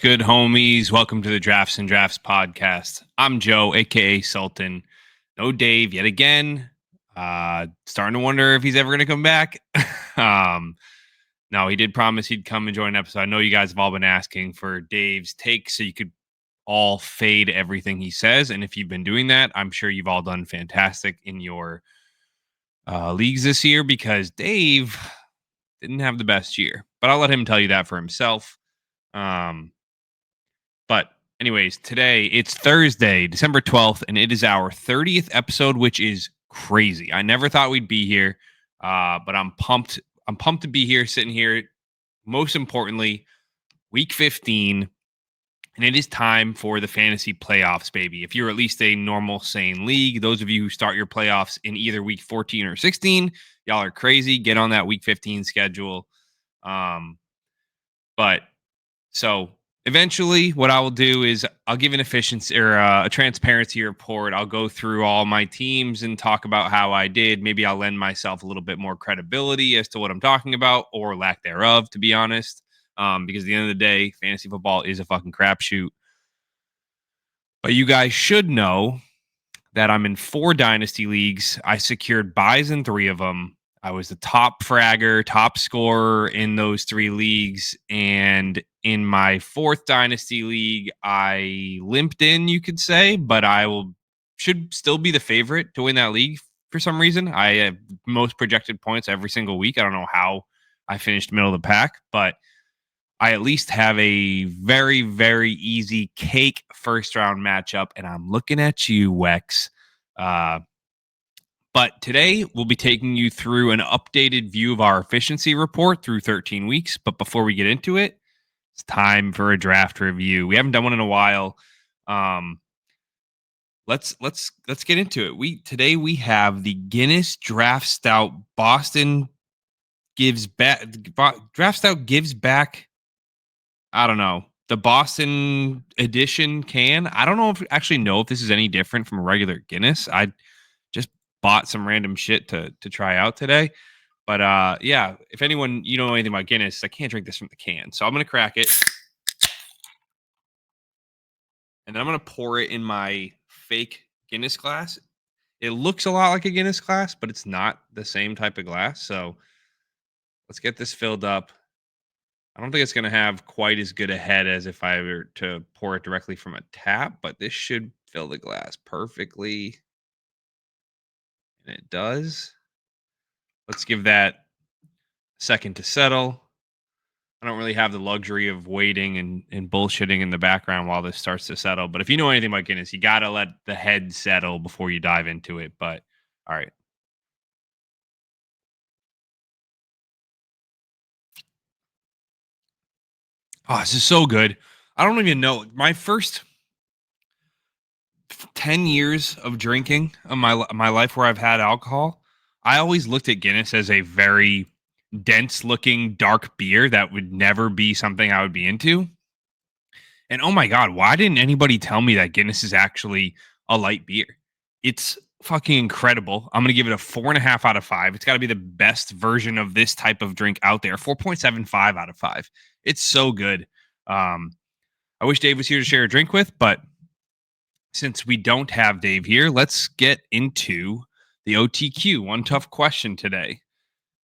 What's good, homies? Welcome to the Drafts and Draughts podcast. I'm Joe, aka Sultan. No Dave yet again. Starting to wonder if he's ever going to come back. No, he did promise he'd come and join an episode. I know you guys have all been asking for Dave's take so you could all fade everything he says. And if you've been doing that, I'm sure you've all done fantastic in your leagues this year because Dave didn't have the best year. But I'll let him tell you that for himself. But anyways, today it's Thursday, December 12th, and it is our 30th episode, which is crazy. I never thought we'd be here, but I'm pumped. I'm pumped to be here, sitting here. Most importantly, week 15, and it is time for the fantasy playoffs, baby. If you're at least a normal, sane league, those of you who start your playoffs in either week 14 or 16, y'all are crazy. Get on that week 15 schedule. But so eventually what I will do is I'll give an efficiency or a transparency report. I'll go through all my teams and talk about how I did. Maybe I'll lend myself a little bit more credibility as to what I'm talking about or lack thereof, to be honest. Because at the end of the day, fantasy football is a fucking crapshoot. But you guys should know that I'm in 4 dynasty leagues. I secured buys in 3 of them. I was the top fragger, top scorer in those 3 leagues. And in my 4th dynasty league, I limped in, you could say, but should still be the favorite to win that league for some reason. I have most projected points every single week. I don't know how I finished middle of the pack, but I at least have a very, very easy cake first round matchup. And I'm looking at you, Wex. But today, we'll be taking you through an updated view of our efficiency report through 13 weeks. But before we get into it, it's time for a draft review. We haven't done one in a while. Let's get into it. Today we have the Guinness Draft Stout Boston gives back. Draft Stout gives back. I don't know, the Boston edition can. I don't know if this is any different from a regular Guinness. I just bought some random shit to try out today. But yeah, if anyone, you know anything about Guinness, I can't drink this from the can. So I'm going to crack it. And then I'm going to pour it in my fake Guinness glass. It looks a lot like a Guinness glass, but it's not the same type of glass. So let's get this filled up. I don't think it's going to have quite as good a head as if I were to pour it directly from a tap, but this should fill the glass perfectly. And it does. Let's give that a second to settle. I don't really have the luxury of waiting and bullshitting in the background while this starts to settle. But if you know anything about Guinness, you got to let the head settle before you dive into it. But all right. Oh, this is so good. I don't even know. My first 10 years of drinking of my life where I've had alcohol, I always looked at Guinness as a very dense looking dark beer that would never be something I would be into. And oh my God, why didn't anybody tell me that Guinness is actually a light beer? It's fucking incredible. I'm going to give it a 4.5 out of 5. It's got to be the best version of this type of drink out there. 4.75 out of 5. It's so good. I wish Dave was here to share a drink with, but since we don't have Dave here, let's get into the OTQ. One tough question today.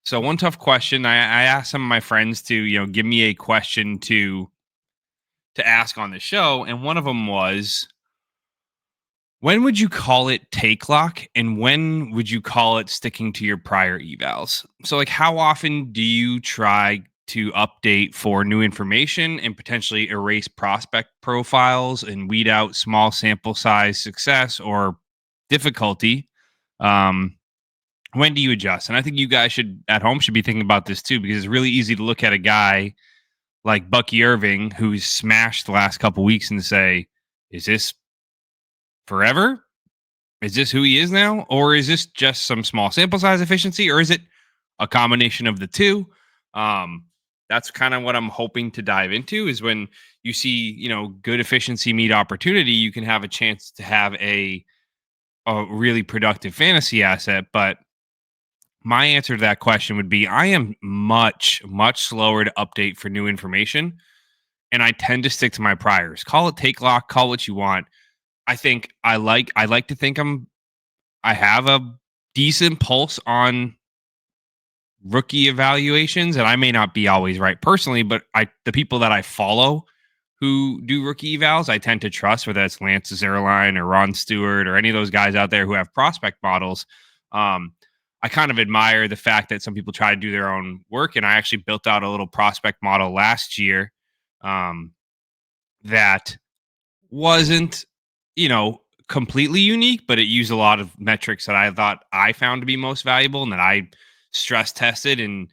So one tough question. I asked some of my friends to, give me a question to ask on the show. And one of them was, when would you call it take lock? And when would you call it sticking to your prior evals? So like, how often do you try to update for new information and potentially erase prospect profiles and weed out small sample size success or difficulty? When do you adjust? And I think you guys at home should be thinking about this too, because it's really easy to look at a guy like Bucky Irving, who's smashed the last couple weeks, and say, is this forever? Is this who he is now? Or is this just some small sample size efficiency? Or is it a combination of the two? That's kind of what I'm hoping to dive into, is when you see, good efficiency meet opportunity, you can have a chance to have a really productive fantasy asset. But my answer to that question would be, I am much, much slower to update for new information. and I tend to stick to my priors. Call it take lock, call what you want. I like to think I have a decent pulse on rookie evaluations, and I may not be always right personally, but the people that I follow who do rookie evals, I tend to trust, whether that's Lance Zierlein or Ron Stewart or any of those guys out there who have prospect models. I kind of admire the fact that some people try to do their own work, and I actually built out a little prospect model last year that wasn't, completely unique, but it used a lot of metrics that I thought I found to be most valuable and that I stress tested and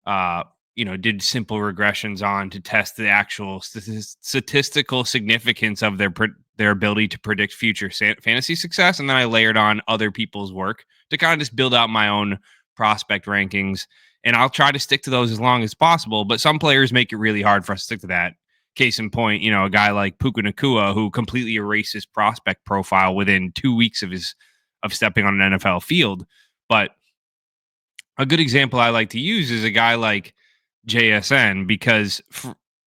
uh, did simple regressions on to test the actual statistical significance of their ability to predict future fantasy success. And then I layered on other people's work to kind of just build out my own prospect rankings. And I'll try to stick to those as long as possible. But some players make it really hard for us to stick to that. Case in point, a guy like Puka Nacua, who completely erased his prospect profile within 2 weeks of stepping on an NFL field. But a good example I like to use is a guy like JSN because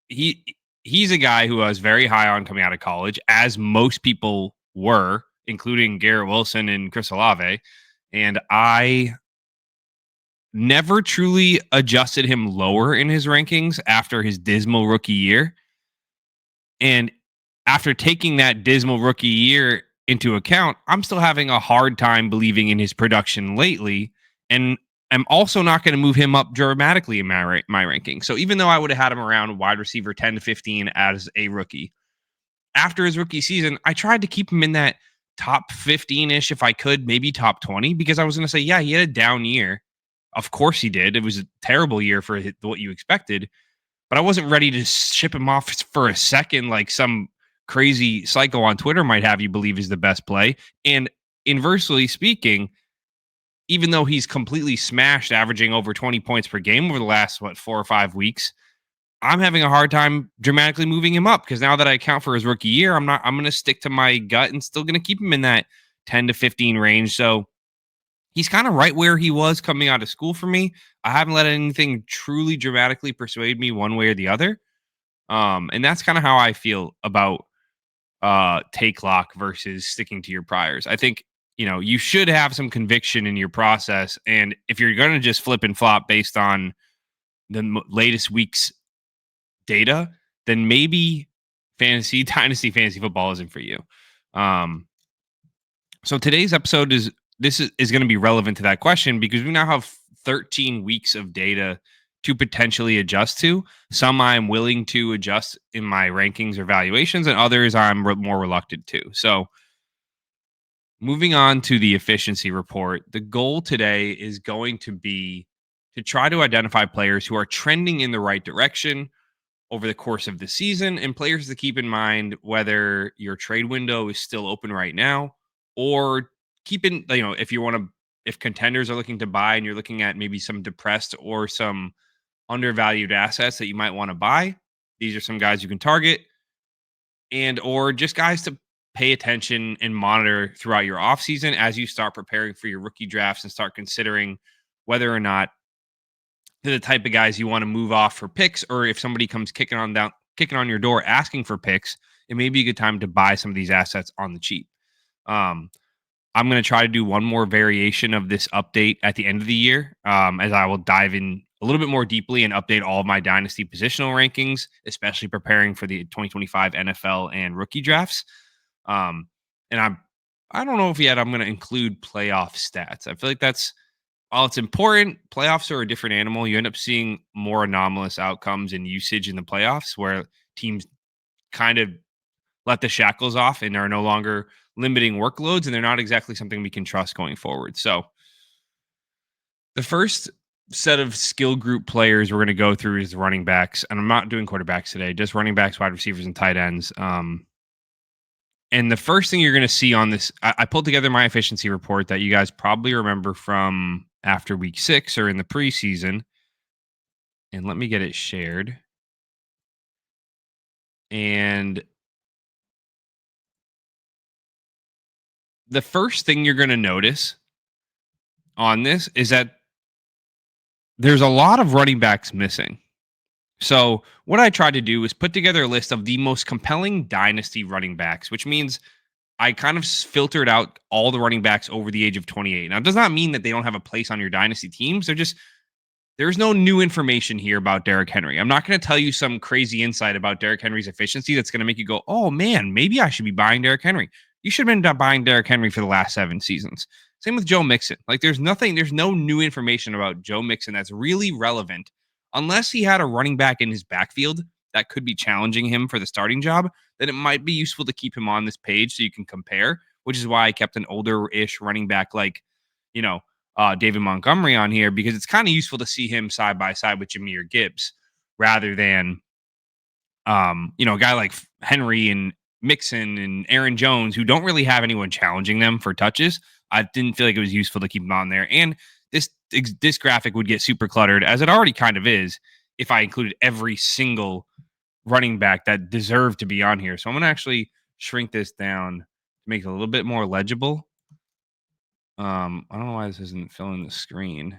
he's a guy who I was very high on coming out of college, as most people were, including Garrett Wilson and Chris Olave. And I never truly adjusted him lower in his rankings after his dismal rookie year. And after taking that dismal rookie year into account, I'm still having a hard time believing in his production lately. And I'm also not going to move him up dramatically in my ranking. So even though I would have had him around wide receiver 10 to 15 as a rookie, after his rookie season, I tried to keep him in that top 15-ish if I could, maybe top 20, because I was going to say, yeah, he had a down year. Of course he did. It was a terrible year for what you expected. But I wasn't ready to ship him off for a second like some crazy psycho on Twitter might have you believe is the best play. And inversely speaking, even though he's completely smashed, averaging over 20 points per game over the last, 4 or 5 weeks, I'm having a hard time dramatically moving him up because now that I account for his rookie year, I'm going to stick to my gut and still going to keep him in that 10 to 15 range. So he's kind of right where he was coming out of school for me. I haven't let anything truly dramatically persuade me one way or the other. And that's kind of how I feel about take lock versus sticking to your priors. I think, you should have some conviction in your process. And if you're going to just flip and flop based on the latest week's data, then maybe dynasty fantasy football isn't for you. So today's episode is going to be relevant to that question because we now have 13 weeks of data to potentially adjust to. Some I'm willing to adjust in my rankings or valuations, and others I'm more reluctant to. So moving on to the efficiency report, the goal today is going to be to try to identify players who are trending in the right direction over the course of the season and players to keep in mind whether your trade window is still open right now or if contenders are looking to buy and you're looking at maybe some depressed or some undervalued assets that you might want to buy. These are some guys you can target and or just guys to pay attention and monitor throughout your offseason as you start preparing for your rookie drafts and start considering whether or not they're the type of guys you want to move off for picks, or if somebody comes kicking on your door asking for picks, it may be a good time to buy some of these assets on the cheap. I'm going to try to do one more variation of this update at the end of the year, as I will dive in a little bit more deeply and update all of my dynasty positional rankings, especially preparing for the 2025 NFL and rookie drafts. And I don't know if yet I'm going to include playoff stats. I feel like while it's important, playoffs are a different animal. You end up seeing more anomalous outcomes and usage in the playoffs where teams kind of let the shackles off and are no longer limiting workloads, and they're not exactly something we can trust going forward. So the first set of skill group players we're going to go through is the running backs, and I'm not doing quarterbacks today, just running backs, wide receivers, and tight ends. And the first thing you're going to see on this, I pulled together my efficiency report that you guys probably remember from after week 6 or in the preseason. And let me get it shared. And the first thing you're going to notice on this is that there's a lot of running backs missing. So what I tried to do is put together a list of the most compelling dynasty running backs, which means I kind of filtered out all the running backs over the age of 28. Now, it does not mean that they don't have a place on your dynasty teams. There's no new information here about Derrick Henry. I'm not going to tell you some crazy insight about Derrick Henry's efficiency that's going to make you go, oh man, maybe I should be buying Derrick Henry. You should have been buying Derrick Henry for the last 7 seasons. Same with Joe Mixon. Like there's no new information about Joe Mixon that's really relevant unless he had a running back in his backfield that could be challenging him for the starting job. Then it might be useful to keep him on this page so you can compare, which is why I kept an older-ish running back like, you know, David Montgomery on here because it's kind of useful to see him side by side with Jahmyr Gibbs rather than, a guy like Henry and Mixon and Aaron Jones who don't really have anyone challenging them for touches. I didn't feel like it was useful to keep them on there. And this graphic would get super cluttered, as it already kind of is, if I included every single running back that deserved to be on here. So I'm going to actually shrink this down to make it a little bit more legible. I don't know why this isn't filling the screen.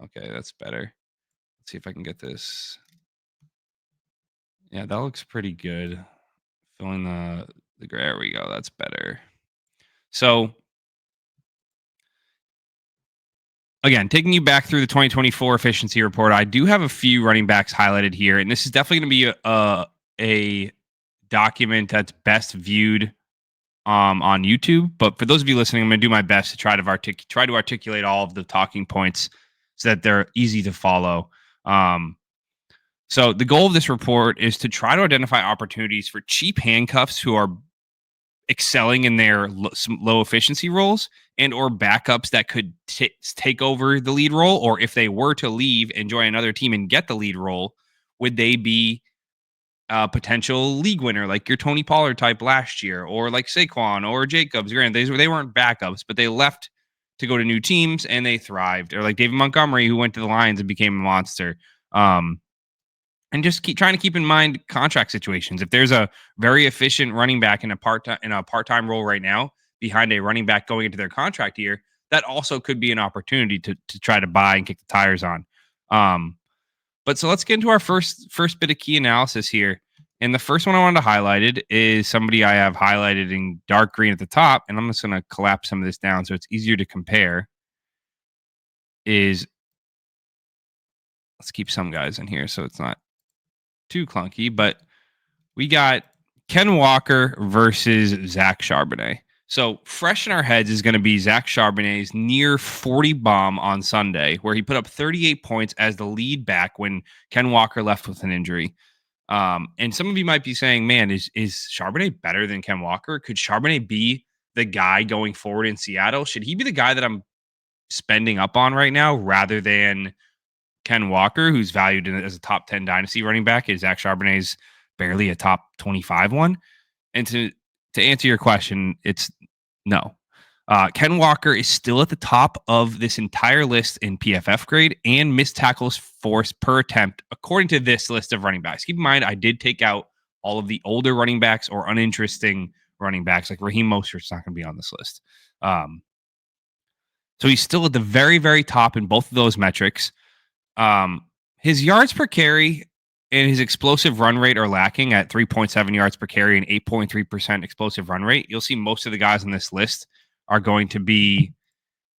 Okay, that's better. Let's see if I can get this. Yeah, that looks pretty good. Filling there we go. That's better. So again, taking you back through the 2024 efficiency report, I do have a few running backs highlighted here, and this is definitely going to be a document that's best viewed on YouTube. But for those of you listening, I'm going to do my best to try to articulate all of the talking points so that they're easy to follow. So the goal of this report is to try to identify opportunities for cheap handcuffs who are excelling in their low efficiency roles and or backups that could take over the lead role, or if they were to leave and join another team and get the lead role, would they be a potential league winner like your Tony Pollard type last year, or like Saquon or Jacobs? Granted, they weren't backups, but they left to go to new teams and they thrived. Or like David Montgomery, who went to the Lions and became a monster. And just trying to keep in mind contract situations. If there's a very efficient running back in a part-time role right now behind a running back going into their contract year, that also could be an opportunity to try to buy and kick the tires on. But so let's get into our first bit of key analysis here. And the first one I wanted to highlight is somebody I have highlighted in dark green at the top, and I'm just going to collapse some of this down so it's easier to compare. Let's keep some guys in here so it's not too clunky, but we got Ken Walker versus Zach Charbonnet. So fresh in our heads is going to be Zach Charbonnet's near 40 bomb on Sunday, where he put up 38 points as the lead back when Ken Walker left with an injury. And some of you might be saying, man, is Charbonnet better than Ken Walker? Could Charbonnet be the guy going forward in Seattle? Should he be the guy that I'm spending up on right now rather than Ken Walker, who's valued as a top 10 dynasty running back? Is Zach Charbonnet's barely a top 25 one? And to answer your question, it's no. Ken Walker is still at the top of this entire list in PFF grade and missed tackles forced per attempt, according to this list of running backs. Keep in mind, I did take out all of the older running backs or uninteresting running backs, like Raheem Mostert's not going to be on this list. So he's still at the very, very top in both of those metrics. His yards per carry and his explosive run rate are lacking at 3.7 yards per carry and 8.3% explosive run rate. You'll see most of the guys on this list are going to be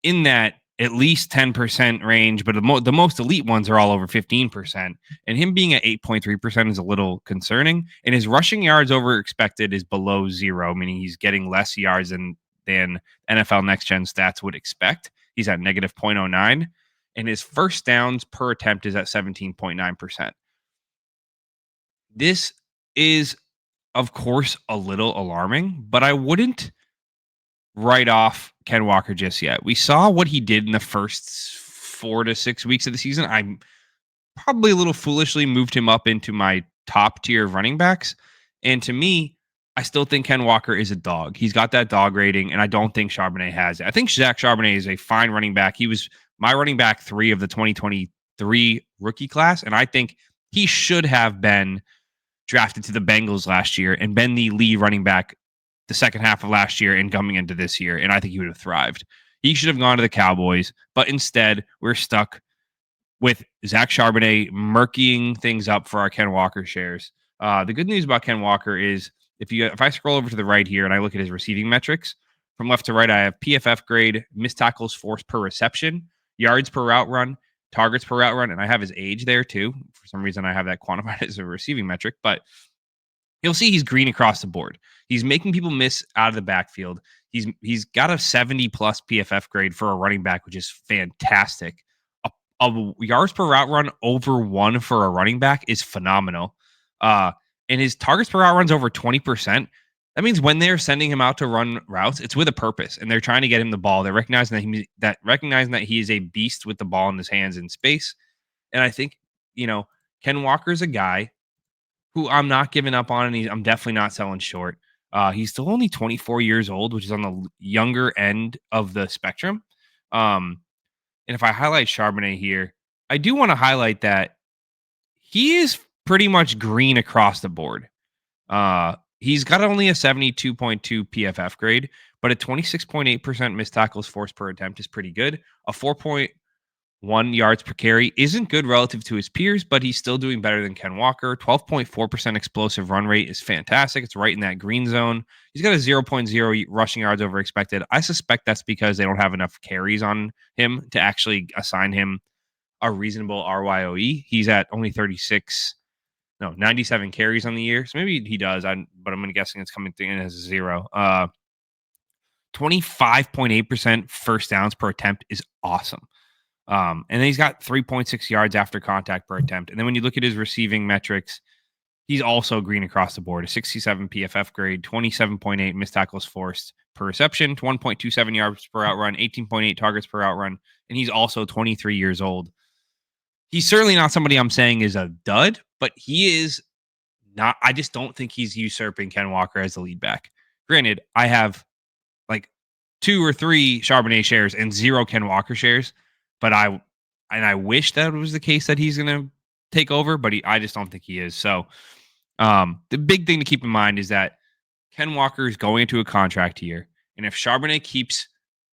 in that at least 10% range, but the most elite ones are all over 15%. And him being at 8.3% is a little concerning. And his rushing yards over expected is below 0, meaning he's getting less yards than NFL Next Gen stats would expect. He's at negative 0.09. And his first downs per attempt is at 17.9%. This is, of course, a little alarming, but I wouldn't write off Ken Walker just yet. We saw what he did in the first 4 to 6 weeks of the season. I probably a little foolishly moved him up into my top tier of running backs. And to me, I still think Ken Walker is a dog. He's got that dog rating, and I don't think Charbonnet has it. I think Zach Charbonnet is a fine running back. He was my running back 3 of the 2023 rookie class, and I think he should have been drafted to the Bengals last year and been the lead running back the second half of last year and coming into this year, and I think he would have thrived. He should have gone to the Cowboys, but instead we're stuck with Zach Charbonnet murkying things up for our Ken Walker shares. The good news about Ken Walker is if I scroll over to the right here and I look at his receiving metrics from left to right, I have PFF grade, missed tackles forced per reception, yards per route run, targets per route run, and I have his age there too. For some reason, I have that quantified as a receiving metric, but you'll see he's green across the board. He's making people miss out of the backfield. He's got a 70 plus PFF grade for a running back, which is fantastic. A yards per route run over 1 for a running back is phenomenal. And his targets per route runs over 20%. That means when they're sending him out to run routes, it's with a purpose, and they're trying to get him the ball. They're recognizing that he is a beast with the ball in his hands in space. And I think, Ken Walker's a guy who I'm not giving up on, and I'm definitely not selling short. He's still only 24 years old, which is on the younger end of the spectrum. And if I highlight Charbonnet here, I do want to highlight that he is pretty much green across the board. He's got only a 72.2 PFF grade, but a 26.8% missed tackles forced per attempt is pretty good. A 4.1 yards per carry isn't good relative to his peers, but he's still doing better than Ken Walker. 12.4% explosive run rate is fantastic. It's right in that green zone. He's got a 0.0 rushing yards over expected. I suspect that's because they don't have enough carries on him to actually assign him a reasonable RYOE. He's at only 97 carries on the year. So maybe he does, but I'm guessing it's coming in as a 0. 25.8% first downs per attempt is awesome. And then he's got 3.6 yards after contact per attempt. And then when you look at his receiving metrics, he's also green across the board. A 67 PFF grade, 27.8 missed tackles forced per reception, 1.27 yards per outrun, 18.8 targets per outrun. And he's also 23 years old. He's certainly not somebody I'm saying is a dud, but he is not. I just don't think he's usurping Ken Walker as the lead back. Granted, I have like 2 or 3 Charbonnet shares and 0 Ken Walker shares, but I wish that was the case that he's going to take over, but I just don't think he is. So the big thing to keep in mind is that Ken Walker is going into a contract year, and if Charbonnet keeps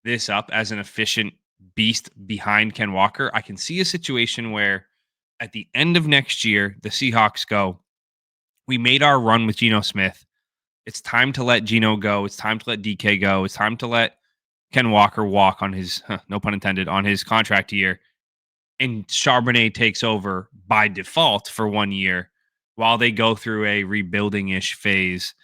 this up as an efficient beast behind Ken Walker, I can see a situation where at the end of next year, the Seahawks go, we made our run with Geno Smith. It's time to let Geno go. It's time to let DK go. It's time to let Ken Walker walk on his, no pun intended, on his contract year. And Charbonnet takes over by default for 1 year while they go through a rebuilding-ish phase.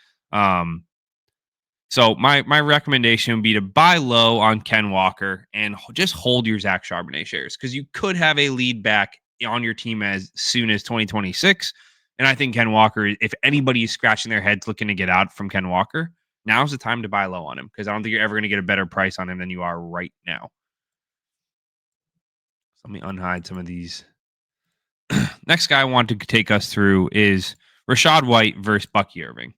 So my recommendation would be to buy low on Ken Walker and just hold your Zach Charbonnet shares, because you could have a lead back on your team as soon as 2026. And I think Ken Walker, if anybody is scratching their heads looking to get out from Ken Walker, now's the time to buy low on him, because I don't think you're ever going to get a better price on him than you are right now. So let me unhide some of these. Next guy I want to take us through is Rachaad White versus Bucky Irving.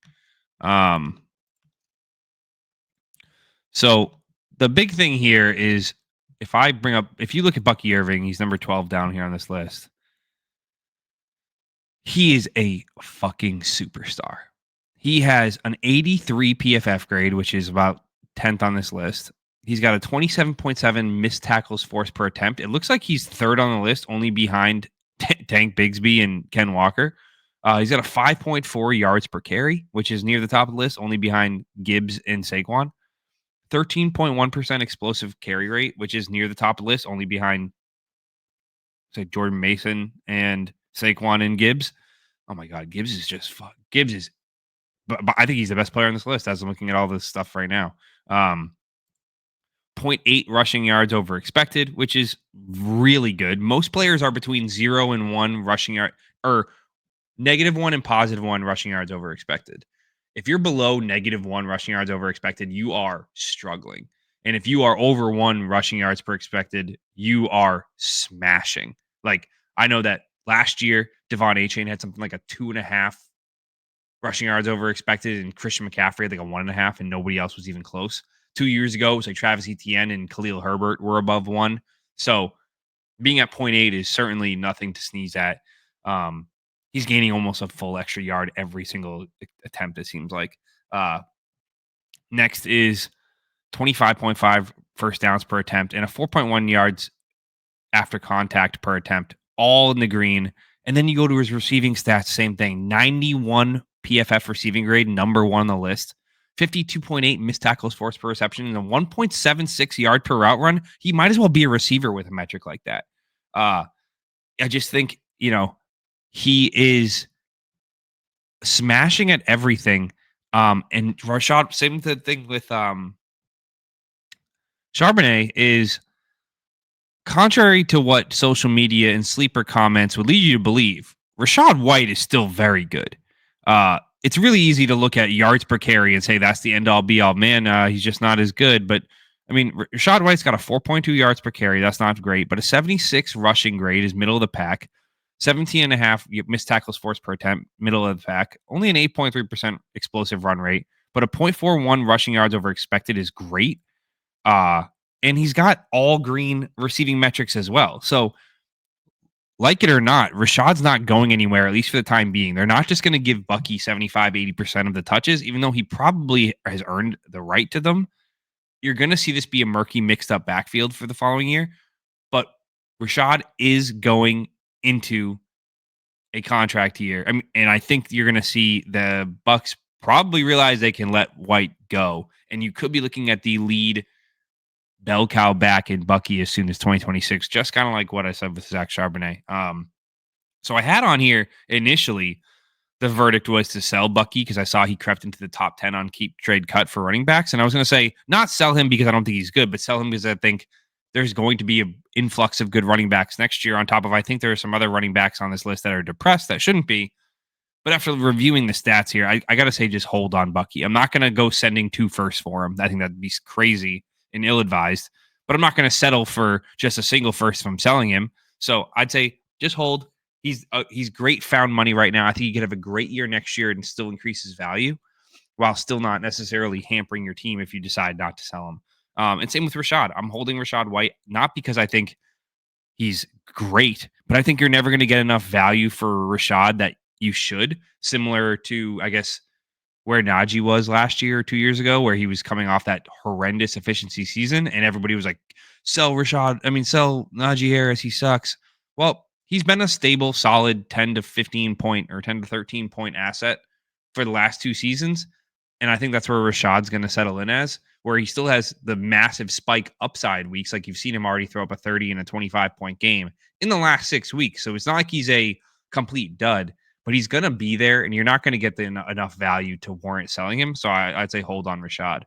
So the big thing here is if you look at Bucky Irving, he's number 12 down here on this list. He is a fucking superstar. He has an 83 PFF grade, which is about 10th on this list. He's got a 27.7 missed tackles forced per attempt. It looks like he's third on the list, only behind Tank Bigsby and Ken Walker. He's got a 5.4 yards per carry, which is near the top of the list, only behind Gibbs and Saquon. 13.1% explosive carry rate, which is near the top of the list, only behind, say, Jordan Mason and Saquon and Gibbs. Oh my God, Gibbs is, but I think he's the best player on this list as I'm looking at all this stuff right now. 0.8 rushing yards over expected, which is really good. Most players are between 0 and 1 rushing yard, or -1 and +1 rushing yards over expected. If you're below -1 rushing yards over expected, you are struggling. And if you are over 1 rushing yards per expected, you are smashing. Like, I know that last year, Devon Achane had something like a 2.5 rushing yards over expected, and Christian McCaffrey had like a 1.5, and nobody else was even close. 2 years ago, it was like Travis Etienne and Khalil Herbert were above 1. So being at 0.8 is certainly nothing to sneeze at. He's gaining almost a full extra yard every single attempt, it seems like. Next is 25.5 first downs per attempt and a 4.1 yards after contact per attempt all in the green. And then you go to his receiving stats, same thing. 91 PFF receiving grade, number one on the list. 52.8 missed tackles forced per reception and a 1.76 yard per route run. He might as well be a receiver with a metric like that. I just think, he is smashing at everything. And Rashad, same thing with Charbonnet is contrary to what social media and sleeper comments would lead you to believe. Rachaad White is still very good. It's really easy to look at yards per carry and say that's the end all be all. Man, he's just not as good. But I mean, Rachaad White's got a 4.2 yards per carry. That's not great, but a 76 rushing grade is middle of the pack. 17.5 missed tackles forced per attempt, middle of the pack. Only an 8.3% explosive run rate, but a 0.41 rushing yards over expected is great. And he's got all green receiving metrics as well. So, like it or not, Rashad's not going anywhere, at least for the time being. They're not just going to give Bucky 75, 80% of the touches, even though he probably has earned the right to them. You're going to see this be a murky, mixed up backfield for the following year. But Rashad is going into a contract year. And I think you're going to see the Bucks probably realize they can let White go. And you could be looking at the lead bell cow back in Bucky as soon as 2026, just kind of like what I said with Zach Charbonnet. So I had on here initially the verdict was to sell Bucky because I saw he crept into the top 10 on keep trade cut for running backs. And I was going to say not sell him because I don't think he's good, but sell him because I think there's going to be an influx of good running backs next year on top of, I think there are some other running backs on this list that are depressed that shouldn't be. But after reviewing the stats here, I got to say, just hold on Bucky. I'm not going to go sending 2 firsts for him. I think that'd be crazy and ill-advised, but I'm not going to settle for just a single first if I'm selling him. So I'd say just hold. He's great found money right now. I think he could have a great year next year and still increase his value while still not necessarily hampering your team if you decide not to sell him. And same with Rashad. I'm holding Rachaad White, not because I think he's great, but I think you're never going to get enough value for Rashad that you should, similar to, I guess, where Najee was last year or 2 years ago, where he was coming off that horrendous efficiency season and everybody was like, sell Najee Harris. He sucks. Well, he's been a stable, solid 10 to 15 point or 10 to 13 point asset for the last 2 seasons. And I think that's where Rashad's going to settle in as, where he still has the massive spike upside weeks. Like you've seen him already throw up a 30 and a 25 point game in the last 6 weeks. So it's not like he's a complete dud, but he's going to be there and you're not going to get enough value to warrant selling him. So I'd say hold on Rashad.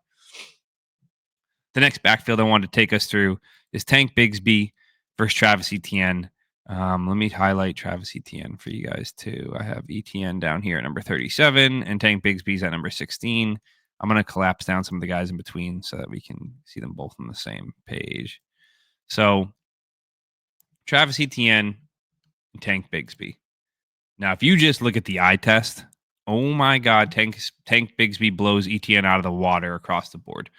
The next backfield I wanted to take us through is Tank Bigsby versus Travis Etienne. Let me highlight Travis Etienne for you guys too. I have Etienne down here at number 37 and Tank Bigsby's at number 16. I'm going to collapse down some of the guys in between so that we can see them both on the same page. So Travis Etienne and Tank Bigsby. Now, if you just look at the eye test, oh my God, Tank Bigsby blows Etienne out of the water across the board.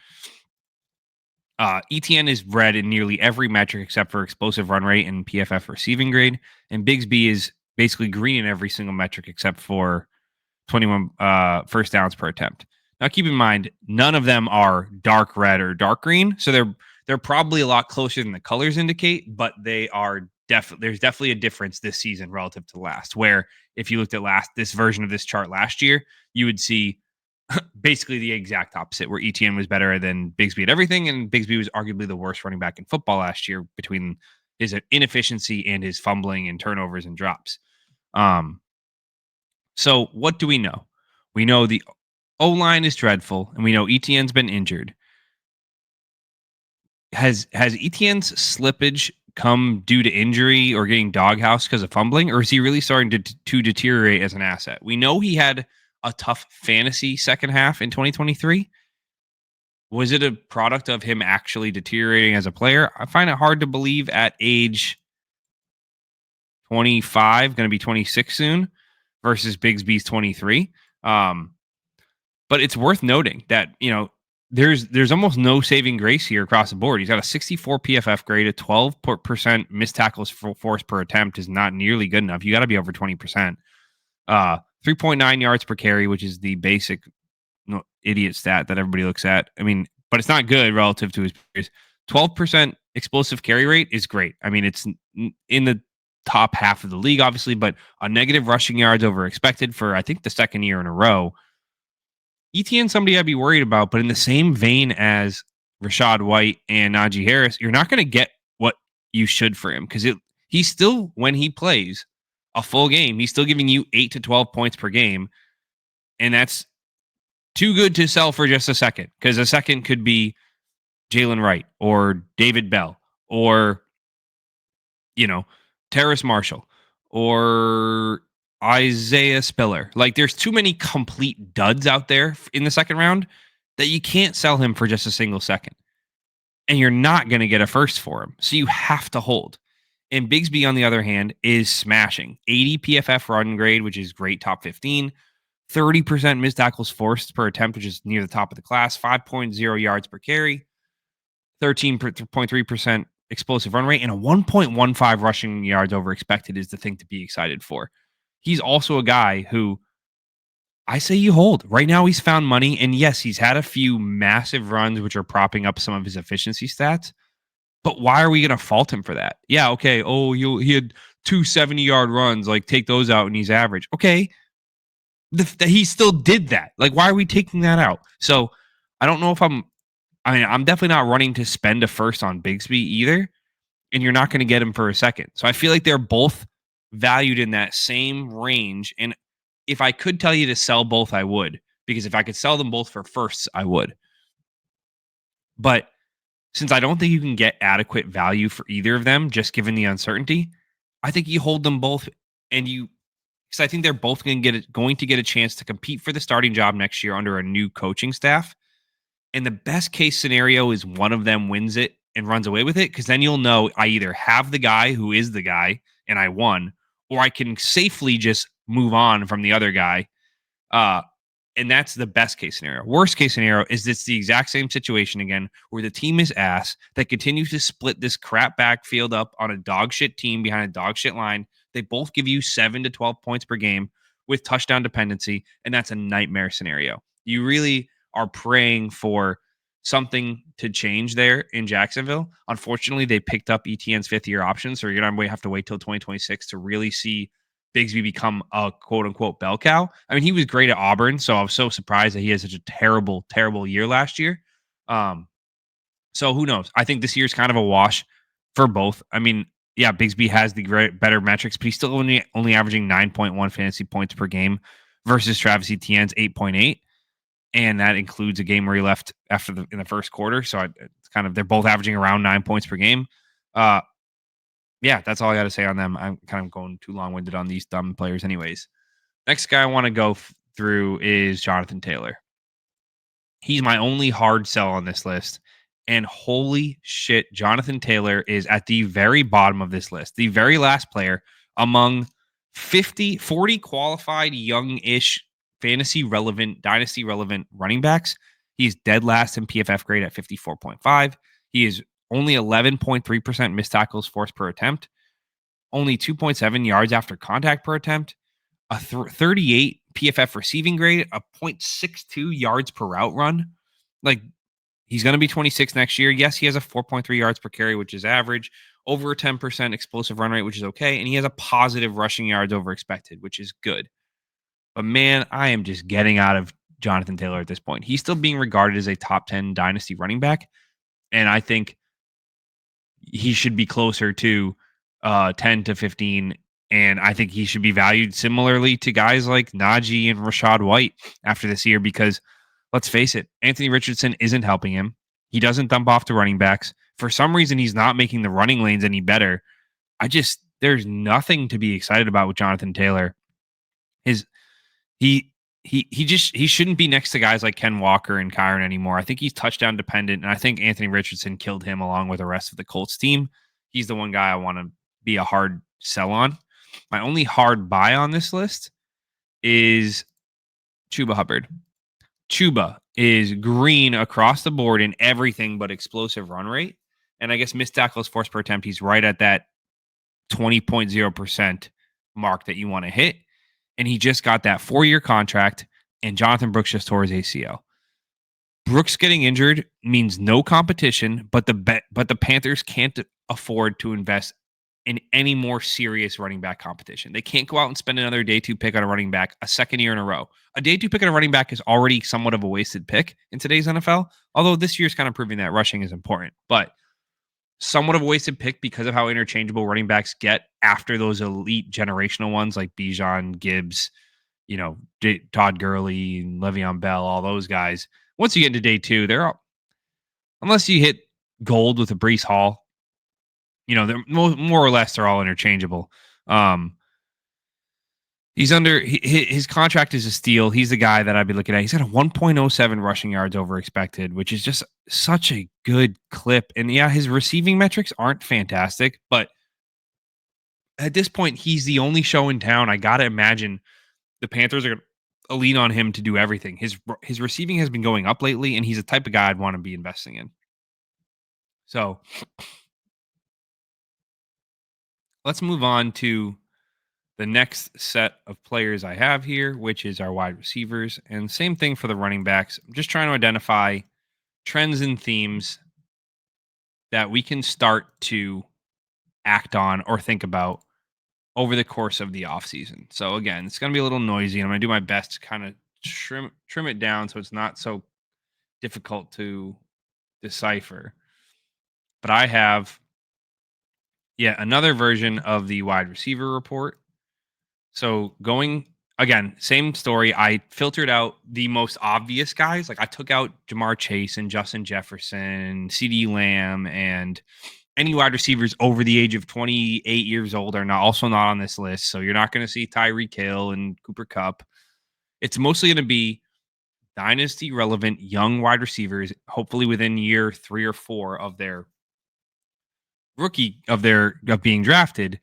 Etienne is red in nearly every metric except for explosive run rate and PFF receiving grade, and Bigsby is basically green in every single metric except for 21 first downs per attempt. Now, keep in mind, none of them are dark red or dark green, so they're probably a lot closer than the colors indicate, but they are there's definitely a difference this season relative to last, where if you looked at this version of this chart last year, you would see basically the exact opposite, where Etienne was better than Bigsby at everything, and Bigsby was arguably the worst running back in football last year between his inefficiency and his fumbling and turnovers and drops. So what do we know? We know the O-line is dreadful, and we know Etienne's been injured. Has Etienne's slippage come due to injury or getting doghouse because of fumbling, or is he really starting to deteriorate as an asset? We know he had a tough fantasy second half in 2023. Was it a product of him actually deteriorating as a player? I find it hard to believe at age 25, going to be 26 soon, versus Bigsby's 23. But it's worth noting that, there's almost no saving grace here across the board. He's got a 64 PFF grade, a 12% missed tackles force per attempt is not nearly good enough. You got to be over 20%. 3.9 yards per carry, which is the basic idiot stat that everybody looks at. I mean, but it's not good relative to his peers. 12% explosive carry rate is great. I mean, it's in the top half of the league, obviously, but a negative rushing yards over expected for, I think, the second year in a row. ETN somebody I'd be worried about, but in the same vein as Rashad White and Najee Harris, you're not going to get what you should for him because he's still, when he plays a full game, he's still giving you 8 to 12 points per game. And that's too good to sell for just a second because a second could be Jalen Wright or David Bell or, Terrace Marshall or Isaiah Spiller. Like, there's too many complete duds out there in the second round that you can't sell him for just a single second. And you're not going to get a first for him. So you have to hold. And Bigsby, on the other hand, is smashing 80 PFF run grade, which is great, top 15, 30% missed tackles forced per attempt, which is near the top of the class, 5.0 yards per carry, 13.3% explosive run rate, and a 1.15 rushing yards over expected is the thing to be excited for. He's also a guy who I say you hold. Right now, he's found money, and yes, he's had a few massive runs, which are propping up some of his efficiency stats. But why are we going to fault him for that? Yeah, okay. Oh, he had 2 70-yard runs. Like, take those out, and he's average. Okay. He still did that. Like, why are we taking that out? So I don't know if I'm definitely not running to spend a first on Bigsby either, and you're not going to get him for a second. So I feel like they're both valued in that same range. And if I could tell you to sell both, I would, because if I could sell them both for firsts, I would. But since I don't think you can get adequate value for either of them, just given the uncertainty, I think you hold them both, and because I think they're both going to get a chance to compete for the starting job next year under a new coaching staff. And the best case scenario is one of them wins it and runs away with it, because then you'll know I either have the guy who is the guy and I won, or I can safely just move on from the other guy. And that's the best case scenario. Worst case scenario is it's the exact same situation again, where the team is ass that continues to split this crap backfield up on a dog shit team behind a dog shit line. They both give you 7 to 12 points per game with touchdown dependency, and that's a nightmare scenario. You really are praying for something to change there in Jacksonville. Unfortunately, they picked up ETN's fifth-year option, so you're going to have to wait till 2026 to really see Bigsby become a quote-unquote bell cow. I mean, he was great at Auburn, so I was so surprised that he had such a terrible, terrible year last year. So who knows? I think this year's kind of a wash for both. I mean, yeah, Bigsby has the better metrics, but he's still only averaging 9.1 fantasy points per game versus Travis Etienne's 8.8. And that includes a game where he left in the first quarter. So it's kind of, they're both averaging around 9 points per game. Yeah, that's all I got to say on them. I'm kind of going too long-winded on these dumb players anyways. Next guy I want to go through is Jonathan Taylor. He's my only hard sell on this list. And holy shit, Jonathan Taylor is at the very bottom of this list. The very last player among 40 qualified young-ish fantasy relevant, dynasty relevant running backs. He's dead last in PFF grade at 54.5. He is only 11.3% missed tackles forced per attempt, only 2.7 yards after contact per attempt, a 38 PFF receiving grade, a 0.62 yards per route run. Like, he's going to be 26 next year. Yes, he has a 4.3 yards per carry, which is average, over a 10% explosive run rate, which is okay. And he has a positive rushing yards over expected, which is good. But man, I am just getting out of Jonathan Taylor at this point. He's still being regarded as a top 10 dynasty running back. And I think he should be closer to 10 to 15. And I think he should be valued similarly to guys like Najee and Rashad White after this year, because let's face it, Anthony Richardson isn't helping him. He doesn't dump off to running backs. For some reason, he's not making the running lanes any better. There's nothing to be excited about with Jonathan Taylor. He shouldn't be next to guys like Ken Walker and Kyron anymore. I think he's touchdown dependent, and I think Anthony Richardson killed him along with the rest of the Colts team. He's the one guy I want to be a hard sell on. My only hard buy on this list is Chuba Hubbard. Chuba is green across the board in everything but explosive run rate. And I guess missed tackles forced per attempt, he's right at that 20.0% mark that you want to hit. And he just got that 4-year contract, and Jonathan Brooks just tore his ACL. Brooks getting injured means no competition, but the Panthers can't afford to invest in any more serious running back competition. They can't go out and spend another day 2 pick on a running back a second year in a row. A day 2 pick on a running back is already somewhat of a wasted pick in today's NFL, although this year's kind of proving that rushing is important. But somewhat of a wasted pick because of how interchangeable running backs get after those elite generational ones like Bijan, Gibbs, Todd Gurley, Le'Veon Bell, all those guys. Once you get into day 2, they're all, unless you hit gold with a Breece Hall, they're more or less they're all interchangeable. He's under his contract is a steal. He's the guy that I'd be looking at. He's got a 1.07 rushing yards over expected, which is just such a good clip. And yeah, his receiving metrics aren't fantastic, but at this point, he's the only show in town. I got to imagine the Panthers are going to lean on him to do everything. His receiving has been going up lately, and he's the type of guy I'd want to be investing in. So let's move on to the next set of players I have here, which is our wide receivers. And same thing for the running backs. I'm just trying to identify trends and themes that we can start to act on or think about over the course of the offseason. So again, it's going to be a little noisy, and I'm going to do my best to kind of trim it down so it's not so difficult to decipher. But I have yet another version of the wide receiver report. So going again, same story. I filtered out the most obvious guys. Like I took out Jamar Chase and Justin Jefferson, CeeDee Lamb, and any wide receivers over the age of 28 years old are also not on this list. So you're not going to see Tyreek Hill and Cooper Kupp. It's mostly going to be dynasty relevant young wide receivers, hopefully within year 3 or 4 of their of being drafted.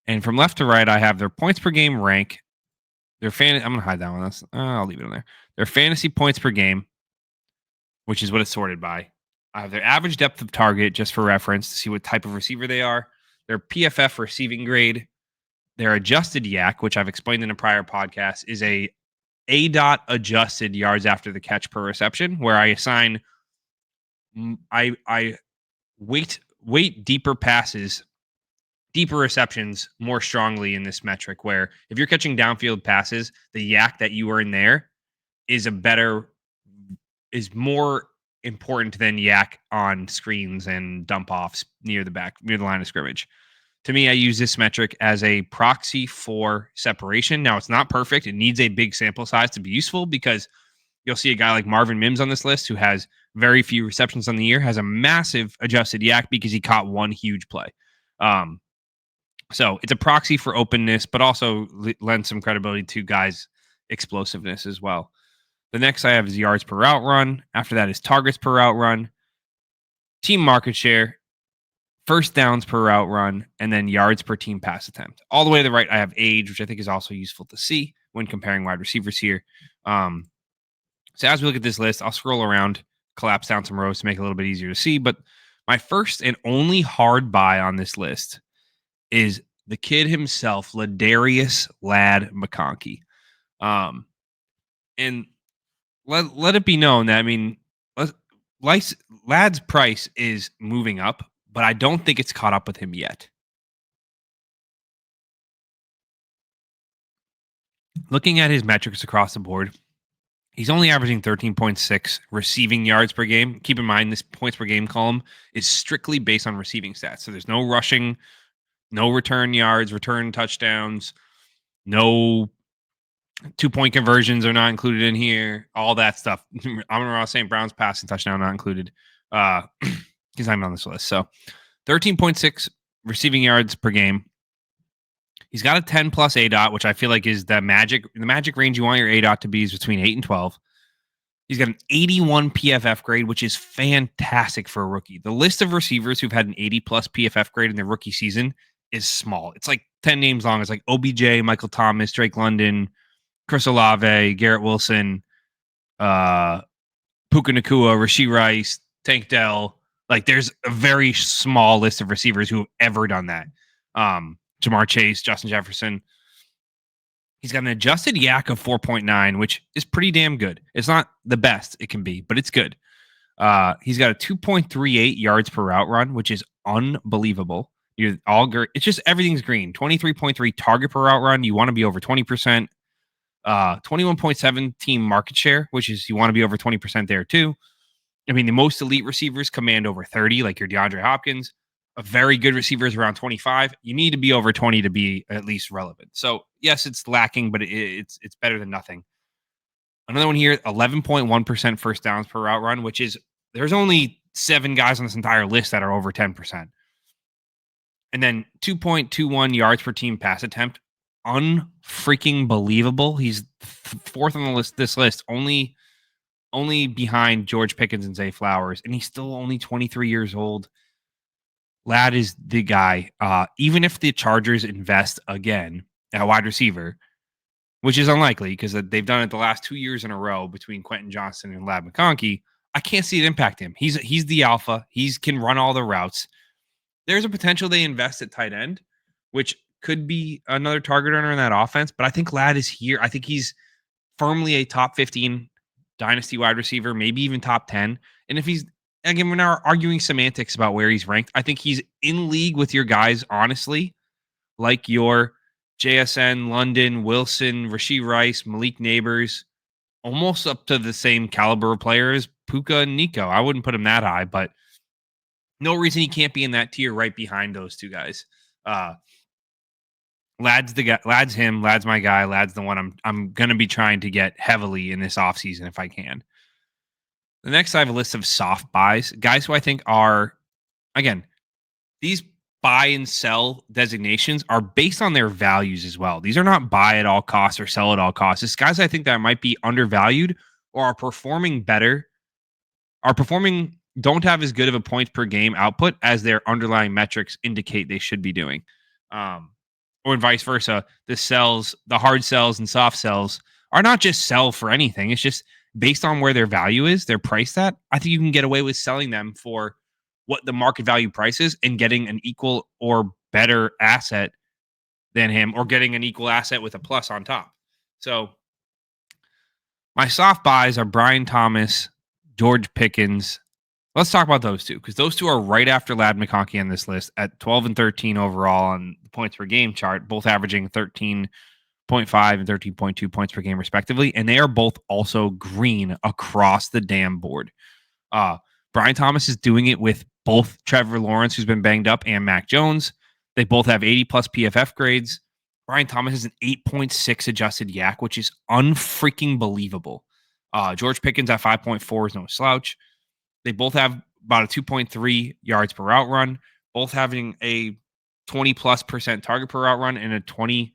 And from left to right, I have their points per game rank. I'm going to hide that one. I'll leave it in there. Their fantasy points per game, which is what it's sorted by. I have their average depth of target just for reference to see what type of receiver they are. Their PFF receiving grade. Their adjusted yak, which I've explained in a prior podcast, is a dot adjusted yards after the catch per reception, where I assign I weight deeper passes, deeper receptions more strongly in this metric, where if you're catching downfield passes, the yak that you are in there is more important than yak on screens and dump offs near the line of scrimmage. To me, I use this metric as a proxy for separation. Now, it's not perfect. It needs a big sample size to be useful, because you'll see a guy like Marvin Mims on this list who has very few receptions on the year, has a massive adjusted yak because he caught one huge play. So it's a proxy for openness, but also lends some credibility to guys' explosiveness as well. The next I have is yards per route run. After that is targets per route run, team market share, first downs per route run, and then yards per team pass attempt. All the way to the right, I have age, which I think is also useful to see when comparing wide receivers here. So as we look at this list, I'll scroll around, collapse down some rows to make it a little bit easier to see. But my first and only hard buy on this list is the kid himself, Ladarius Lad McConkey. And let it be known that, Lad's price is moving up, but I don't think it's caught up with him yet. Looking at his metrics across the board, he's only averaging 13.6 receiving yards per game. Keep in mind, this points per game column is strictly based on receiving stats. So there's no rushing, no return yards, return touchdowns, no 2-point conversions are not included in here. All that stuff. Amon-Ra St. Brown's passing touchdown not included. He's not even on this list. So 13.6 receiving yards per game. He's got a 10 plus ADOT, which I feel like is the magic range you want your ADOT to be is between 8 and 12. He's got an 81 PFF grade, which is fantastic for a rookie. The list of receivers who've had an 80 plus PFF grade in their rookie season is small. It's like 10 names long. It's like OBJ, Michael Thomas, Drake London, Chris Olave, Garrett Wilson, Puka Nacua, Rashee Rice, Tank Dell. Like, there's a very small list of receivers who have ever done that. Jamar Chase, Justin Jefferson. He's got an adjusted yak of 4.9, which is pretty damn good. It's not the best it can be, but it's good. He's got a 2.38 yards per route run, which is unbelievable You're all it's just everything's green. 23.3 target per route run. You want to be over 20%. 21.7 team market share, which is you want to be over 20% there too. I mean, the most elite receivers command over 30, like your DeAndre Hopkins. A very good receiver is around 25. You need to be over 20 to be at least relevant. So yes, it's lacking, but it's better than nothing. Another one here, 11.1% first downs per route run, which is there's only 7 guys on this entire list that are over 10%. And then 2.21 yards per team pass attempt. Unfreaking believable. He's fourth on the list. This list only behind George Pickens and Zay Flowers, and he's still only 23 years old. Lad is the guy. Even if the Chargers invest again at wide receiver, which is unlikely because they've done it the last 2 years in a row between Quentin Johnston and Lad McConkey, I can't see it impact him. He's the alpha. He can run all the routes. There's a potential they invest at tight end, which could be another target earner in that offense. But I think Lad is here. I think he's firmly a top 15 dynasty wide receiver, maybe even top 10. And if he's, again, we're not arguing semantics about where he's ranked. I think he's in league with your guys, honestly, like your JSN, London, Wilson, Rashee Rice, Malik Neighbors, almost up to the same caliber of players, Puka and Nico. I wouldn't put him that high, but no reason he can't be in that tier right behind those two guys. Lad's the guy. Lad's him. Lad's my guy. Lad's the one I'm going to be trying to get heavily in this offseason if I can. The next, I have a list of soft buys, guys who I think are, again, these buy and sell designations are based on their values as well. These are not buy at all costs or sell at all costs. It's guys I think that might be undervalued or are performing better, don't have as good of a points per game output as their underlying metrics indicate they should be doing. Or vice versa. The hard sells and soft sells are not just sell for anything. It's just based on where their value is, their price at. I think you can get away with selling them for what the market value price is and getting an equal or better asset than him, or getting an equal asset with a plus on top. So my soft buys are Brian Thomas, George Pickens. Let's talk about those two, because those two are right after Lad McConkey on this list at 12 and 13 overall on the points per game chart, both averaging 13.5 and 13.2 points per game respectively. And they are both also green across the damn board. Brian Thomas is doing it with both Trevor Lawrence, who's been banged up, and Mac Jones. They both have 80 plus PFF grades. Brian Thomas has an 8.6 adjusted yak, which is unfreaking believable. George Pickens at 5.4 is no slouch. They both have about a 2.3 yards per route run, both having a 20 plus % target per route run and a 20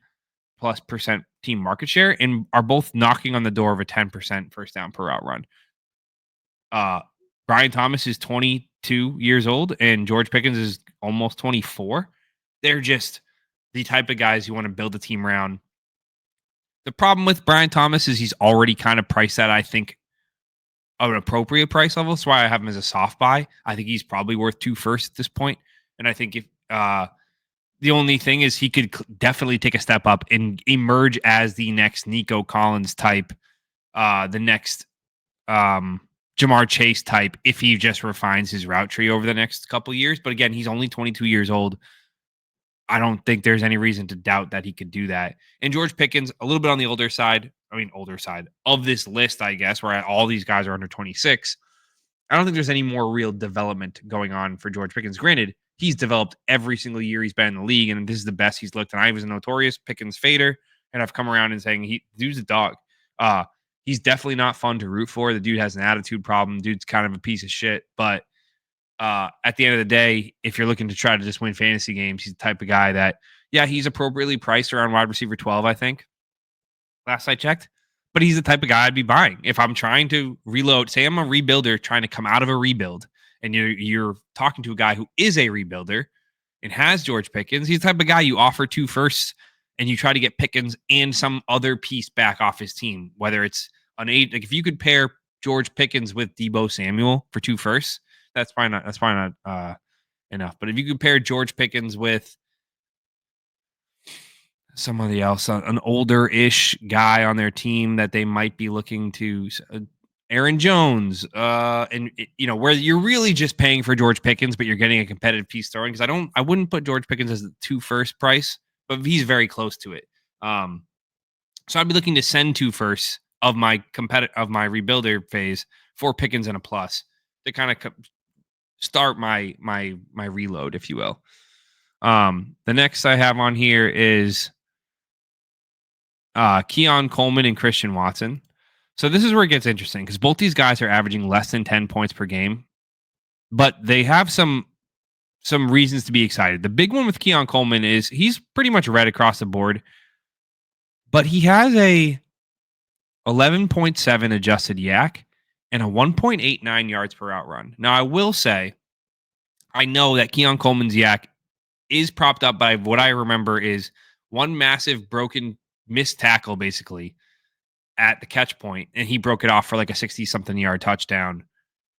plus % team market share, and are both knocking on the door of a 10% first down per route run. Brian Thomas is 22 years old and George Pickens is almost 24. They're just the type of guys you want to build a team around. The problem with Brian Thomas is he's already kind of priced at, I think, an appropriate price level. That's why I have him as a soft buy. I think he's probably worth 2 firsts at this point. And I think if the only thing is he could definitely take a step up and emerge as the next Nico Collins type, the next Jamar Chase type, if he just refines his route tree over the next couple of years. But again, he's only 22 years old. I don't think there's any reason to doubt that he could do that. And George Pickens, a little bit on the older side of this list, I guess, where all these guys are under 26. I don't think there's any more real development going on for George Pickens. Granted, he's developed every single year he's been in the league, and this is the best he's looked. And I was a notorious Pickens fader, and I've come around and saying dude's a dog. He's definitely not fun to root for. The dude has an attitude problem. Dude's kind of a piece of shit. But at the end of the day, if you're looking to try to just win fantasy games, he's the type of guy that, yeah, he's appropriately priced around wide receiver 12, I think, last I checked. But he's the type of guy I'd be buying. If I'm trying to reload, say I'm a rebuilder trying to come out of a rebuild, and you're talking to a guy who is a rebuilder and has George Pickens, he's the type of guy you offer 2 firsts and you try to get Pickens and some other piece back off his team, whether it's an 8. Like if you could pair George Pickens with Deebo Samuel for 2 firsts, that's probably not enough. But if you could pair George Pickens with somebody else, an older-ish guy on their team that they might be looking to, Aaron Jones, and where you're really just paying for George Pickens, but you're getting a competitive piece throwing. Because I wouldn't put George Pickens as the 2 first price, but he's very close to it. So I'd be looking to send 2 firsts of my rebuilder phase for Pickens and a plus to kind of start my reload, if you will. The next I have on here is Keon Coleman and Christian Watson. So this is where it gets interesting because both these guys are averaging less than 10 points per game, but they have some reasons to be excited. The big one with Keon Coleman is he's pretty much red across the board, but he has a 11.7 adjusted yak and a 1.89 yards per out run. Now, I will say, I know that Keon Coleman's yak is propped up by what I remember is one massive broken missed tackle, basically, at the catch point, and he broke it off for like a 60-something yard touchdown.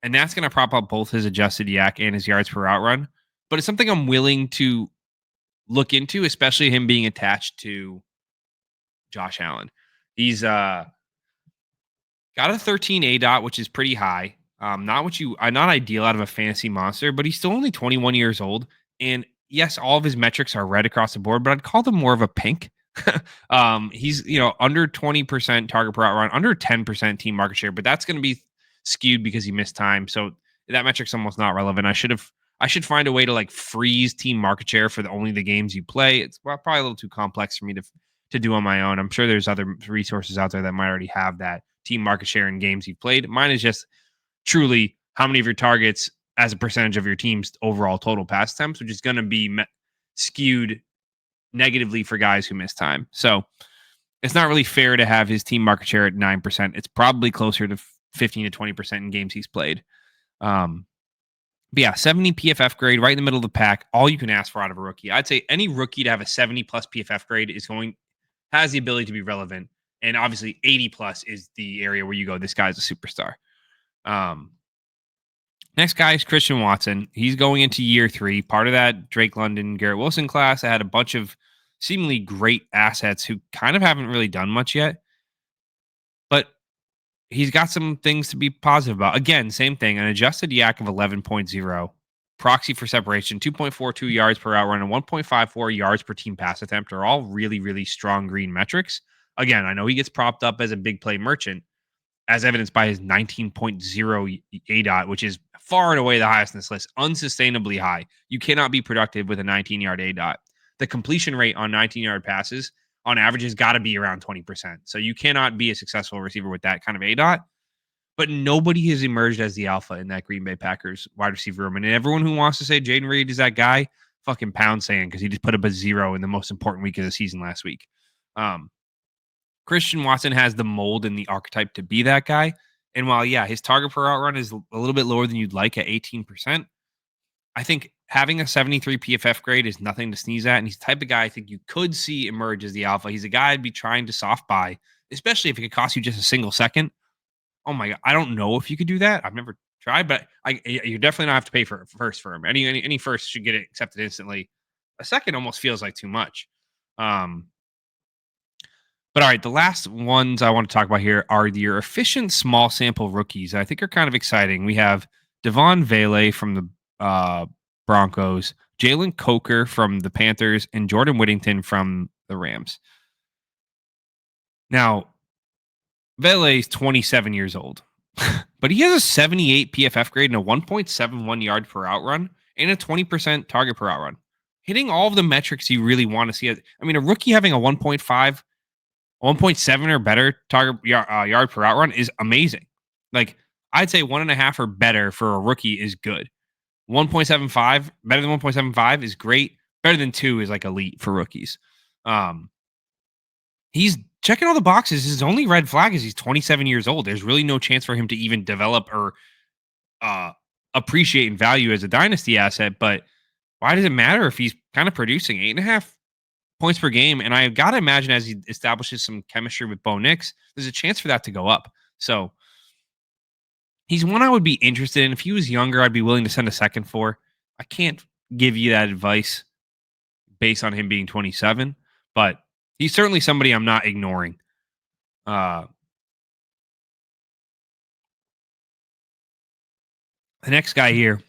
And that's going to prop up both his adjusted yak and his yards per out run. But it's something I'm willing to look into, especially him being attached to Josh Allen. He's got a 13 ADOT, which is pretty high. Not ideal out of a fantasy monster, but he's still only 21 years old. And yes, all of his metrics are red across the board, but I'd call them more of a pink. He's under 20% target per out run, under 10% team market share, but that's going to be skewed because he missed time. So that metric's almost not relevant. I should find a way to like freeze team market share for only the games you play. It's probably a little too complex for me to do on my own. I'm sure there's other resources out there that might already have that team market share in games you've played. Mine is just truly how many of your targets as a percentage of your team's overall total pass attempts, which is going to be skewed negatively for guys who miss time. So it's not really fair to have his team market share at 9%. It's probably closer to 15 to 20% in games he's played. But yeah, 70 PFF grade, right in the middle of the pack. All you can ask for out of a rookie. I'd say any rookie to have a 70 plus PFF grade has the ability to be relevant. And obviously 80 plus is the area where you go, this guy's a superstar. Next guy is Christian Watson. He's going into year 3, part of that Drake London, Garrett Wilson class. I had a bunch of seemingly great assets who kind of haven't really done much yet. But he's got some things to be positive about. Again, same thing, an adjusted yak of 11.0, proxy for separation, 2.42 yards per out run, and 1.54 yards per team pass attempt are all really, really strong green metrics. Again, I know he gets propped up as a big play merchant, as evidenced by his 19.0 ADOT, which is far and away the highest in this list, unsustainably high. You cannot be productive with a 19-yard ADOT. The completion rate on 19-yard passes on average has got to be around 20%. So you cannot be a successful receiver with that kind of ADOT. But nobody has emerged as the alpha in that Green Bay Packers wide receiver room. And everyone who wants to say Jaden Reed is that guy, fucking pound sand, because he just put up a 0 in the most important week of the season last week. Christian Watson has the mold and the archetype to be that guy. And while, yeah, his target per out run is a little bit lower than you'd like at 18%, I think having a 73 PFF grade is nothing to sneeze at. And he's the type of guy I think you could see emerge as the alpha. He's a guy I'd be trying to soft buy, especially if it could cost you just a single second. Oh my God. I don't know if you could do that. I've never tried, but you definitely don't have to pay for first for him. Any first should get it accepted instantly. A second almost feels like too much. But all right, the last ones I want to talk about here are your efficient small sample rookies. I think are kind of exciting. We have Devon Vele from the Broncos, Jalen Coker from the Panthers, and Jordan Whittington from the Rams. Now, Vele is 27 years old, but he has a 78 PFF grade and a 1.71 yard per out run and a 20% target per out run. Hitting all of the metrics you really want to see. I mean, a rookie having a 1.7 or better target yard per out run is amazing. Like, I'd say 1.5 or better for a rookie is good. 1.75, better than 1.75 is great. Better than 2 is like elite for rookies. He's checking all the boxes. His only red flag is he's 27 years old. There's really no chance for him to even develop or appreciate in value as a dynasty asset. But why does it matter if he's kind of producing 8.5 points per game? And I've got to imagine as he establishes some chemistry with Bo Nix, there's a chance for that to go up. So he's one I would be interested in. If he was younger, I'd be willing to send a second for. I can't give you that advice based on him being 27, but he's certainly somebody I'm not ignoring. The next guy here,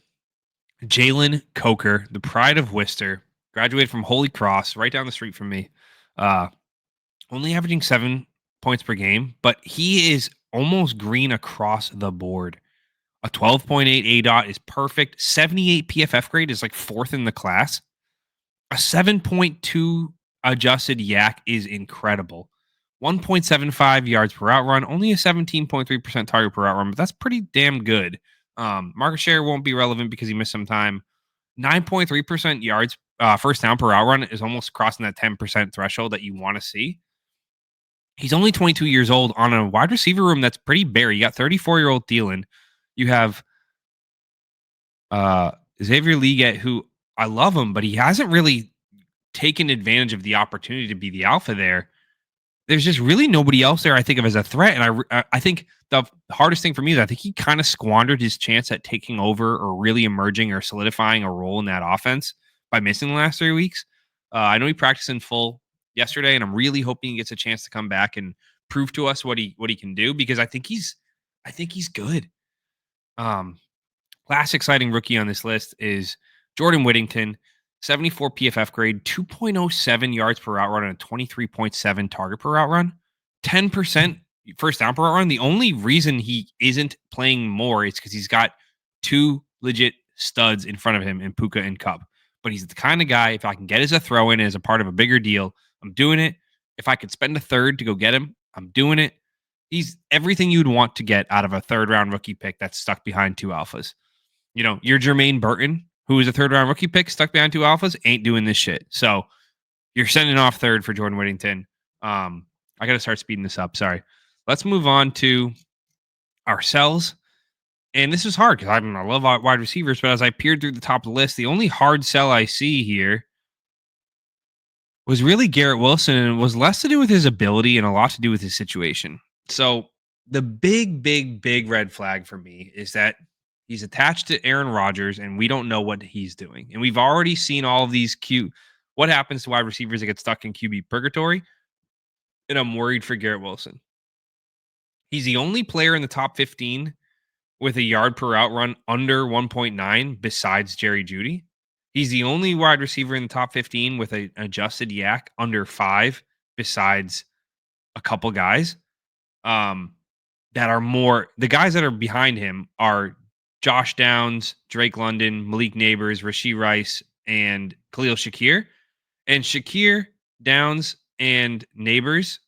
Jalen Coker, the pride of Worcester, graduated from Holy Cross, right down the street from me. Uh, Only averaging 7 points per game, but he is almost green across the board. A 12.8 A dot is perfect. 78 PFF grade is like fourth in the class. A 7.2 adjusted yak is incredible. 1.75 yards per out run, only a 17.3% target per out run, but that's pretty damn good. Market share won't be relevant because he missed some time. 9.3% yards first down per out run is almost crossing that 10% threshold that you want to see. He's only 22 years old on a wide receiver room that's pretty bare. You got 34-year-old Thielen. You have Xavier Leggett, who I love him, but he hasn't really taken advantage of the opportunity to be the alpha there. There's just really nobody else there I think of as a threat. And I think the hardest thing for me is I think he kind of squandered his chance at taking over or really emerging or solidifying a role in that offense by missing the last 3 weeks. I know he practiced in full yesterday, and I'm really hoping he gets a chance to come back and prove to us what he can do, because I think he's good. Last exciting rookie on this list is Jordan Whittington, 74 PFF grade, 2.07 yards per out run, and a 23.7 target per out run, 10% first down per out run. The only reason he isn't playing more is because he's got two legit studs in front of him in Puka and Cup. But he's the kind of guy, if I can get as a throw in as a part of a bigger deal, I'm doing it. If I could spend a third to go get him, I'm doing it. He's everything you'd want to get out of a third round rookie pick that's stuck behind two alphas. You know, your Jermaine Burton, who is a third round rookie pick stuck behind two alphas, ain't doing this shit. So you're sending off third for Jordan Whittington. I got to start speeding this up. Sorry. Let's move on to our sells. And this is hard because I love wide receivers, but as I peered through the top of the list, the only hard sell I see here was really Garrett Wilson, and it was less to do with his ability and a lot to do with his situation. So the big red flag for me is that he's attached to Aaron Rodgers, and we don't know what he's doing. And we've already seen all of these what happens to wide receivers that get stuck in QB purgatory. And I'm worried for Garrett Wilson. He's the only player in the top 15 with a yard per out run under 1.9 besides Jerry Jeudy. He's the only wide receiver in the top 15 with an adjusted yak under 5 besides a couple guys that are more. The guys that are behind him are Josh Downs, Drake London, Malik Neighbors, Rashee Rice, and Khalil Shakir. And Shakir, Downs, and Neighbors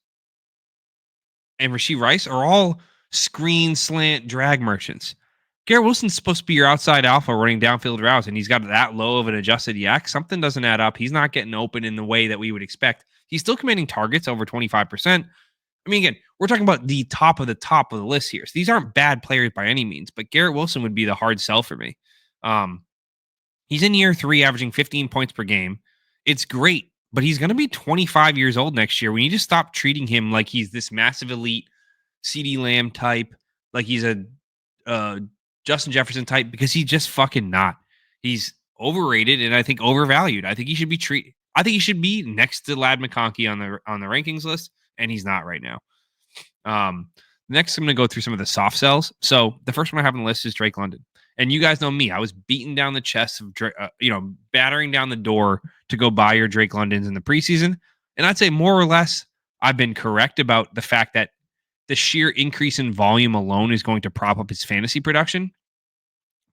and Rashee Rice are all screen, slant, drag merchants. Garrett Wilson's supposed to be your outside alpha running downfield routes, and he's got that low of an adjusted yak. Something doesn't add up. He's not getting open in the way that we would expect. He's still commanding targets over 25%. I mean, again, we're talking about the top of the list here. So these aren't bad players by any means, but Garrett Wilson would be the hard sell for me. He's in year 3, averaging 15 points per game. It's great, but he's going to be 25 years old next year. We need to stop treating him like he's this massive elite CeeDee Lamb type, like he's a Justin Jefferson type, because he's just fucking not. He's overrated and I think overvalued. I think he should be next to Ladd McConkey on the rankings list, and he's not right now. Next, I'm going to go through some of the soft sells. So the first one I have on the list is Drake London. And you guys know me. I was beating down the chest of battering down the door to go buy your Drake Londons in the preseason. And I'd say more or less I've been correct about the fact that the sheer increase in volume alone is going to prop up his fantasy production.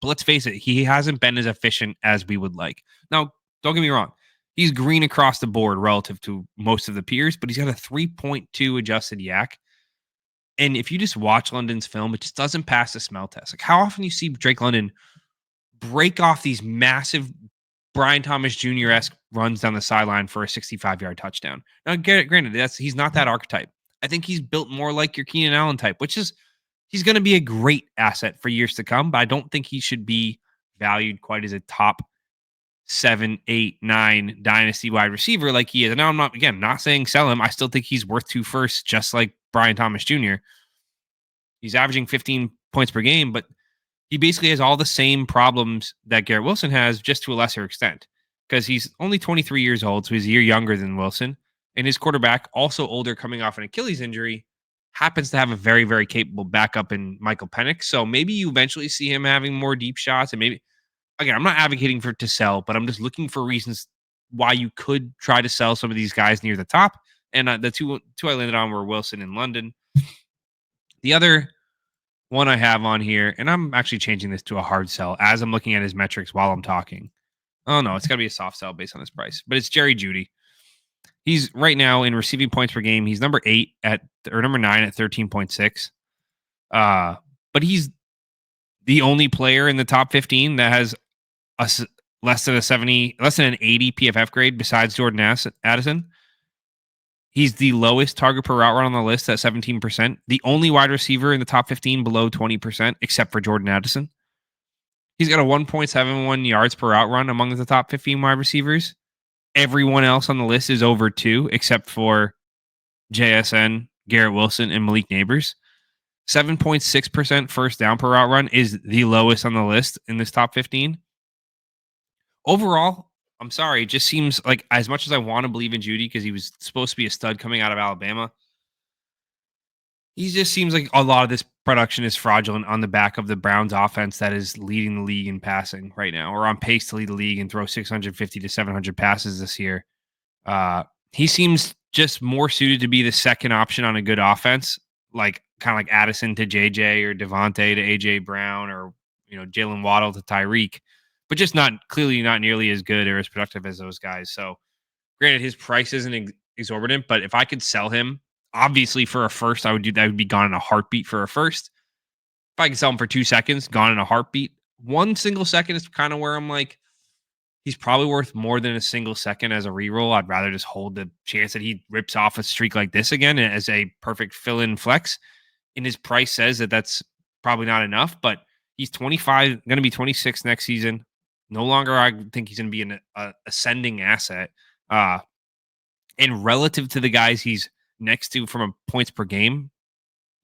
But let's face it, he hasn't been as efficient as we would like. Now, don't get me wrong. He's green across the board relative to most of the peers, but he's got a 3.2 adjusted yak. And if you just watch London's film, it just doesn't pass the smell test. Like, how often you see Drake London break off these massive Brian Thomas Jr.-esque runs down the sideline for a 65-yard touchdown. Now, granted, he's not that archetype. I think he's built more like your Keenan Allen type, which is he's going to be a great asset for years to come, but I don't think he should be valued quite as a top 7, 8, 9 dynasty wide receiver like he is. And now I'm not saying sell him. I still think he's worth 2 firsts, just like Brian Thomas Jr. He's averaging 15 points per game, but he basically has all the same problems that Garrett Wilson has, just to a lesser extent, because he's only 23 years old, so he's a year younger than Wilson. And his quarterback, also older, coming off an Achilles injury, happens to have a very, very capable backup in Michael Penix. So maybe you eventually see him having more deep shots. And maybe, again, I'm not advocating for it to sell, but I'm just looking for reasons why you could try to sell some of these guys near the top. And the two I landed on were Wilson and London. The other one I have on here, and I'm actually changing this to a hard sell as I'm looking at his metrics while I'm talking. Oh no, it's got to be a soft sell based on his price, but it's Jerry Jeudy. He's right now in receiving points per game. He's number 8 at or number 9 at 13.6. But he's the only player in the top 15 that has less than an 80 PFF grade besides Jordan Addison. He's the lowest target per route run on the list at 17%. The only wide receiver in the top 15 below 20%, except for Jordan Addison. He's got a 1.71 yards per route run among the top 15 wide receivers. Everyone else on the list is over 2, except for JSN, Garrett Wilson, and Malik Neighbors. 7.6% first down per route run is the lowest on the list in this top 15. Overall, I'm sorry, it just seems like as much as I want to believe in Jeudy because he was supposed to be a stud coming out of Alabama, he just seems like a lot of this production is fraudulent on the back of the Browns offense that is leading the league in passing right now, or on pace to lead the league and throw 650 to 700 passes this year. He seems just more suited to be the second option on a good offense, like kind of like Addison to JJ or Devontae to AJ Brown or Jalen Waddle to Tyreek, but just clearly not nearly as good or as productive as those guys. So, granted, his price isn't exorbitant, but if I could sell him, obviously for a first, I would do that. Would be gone in a heartbeat for a first. If I could sell him for 2 seconds, gone in a heartbeat. 1 single second is kind of where I'm like, he's probably worth more than a single second as a reroll. I'd rather just hold the chance that he rips off a streak like this again as a perfect fill-in flex. And his price says that that's probably not enough, but he's 25, going to be 26 next season. No longer, I think he's going to be an ascending asset. And relative to the guys he's next to from a points per game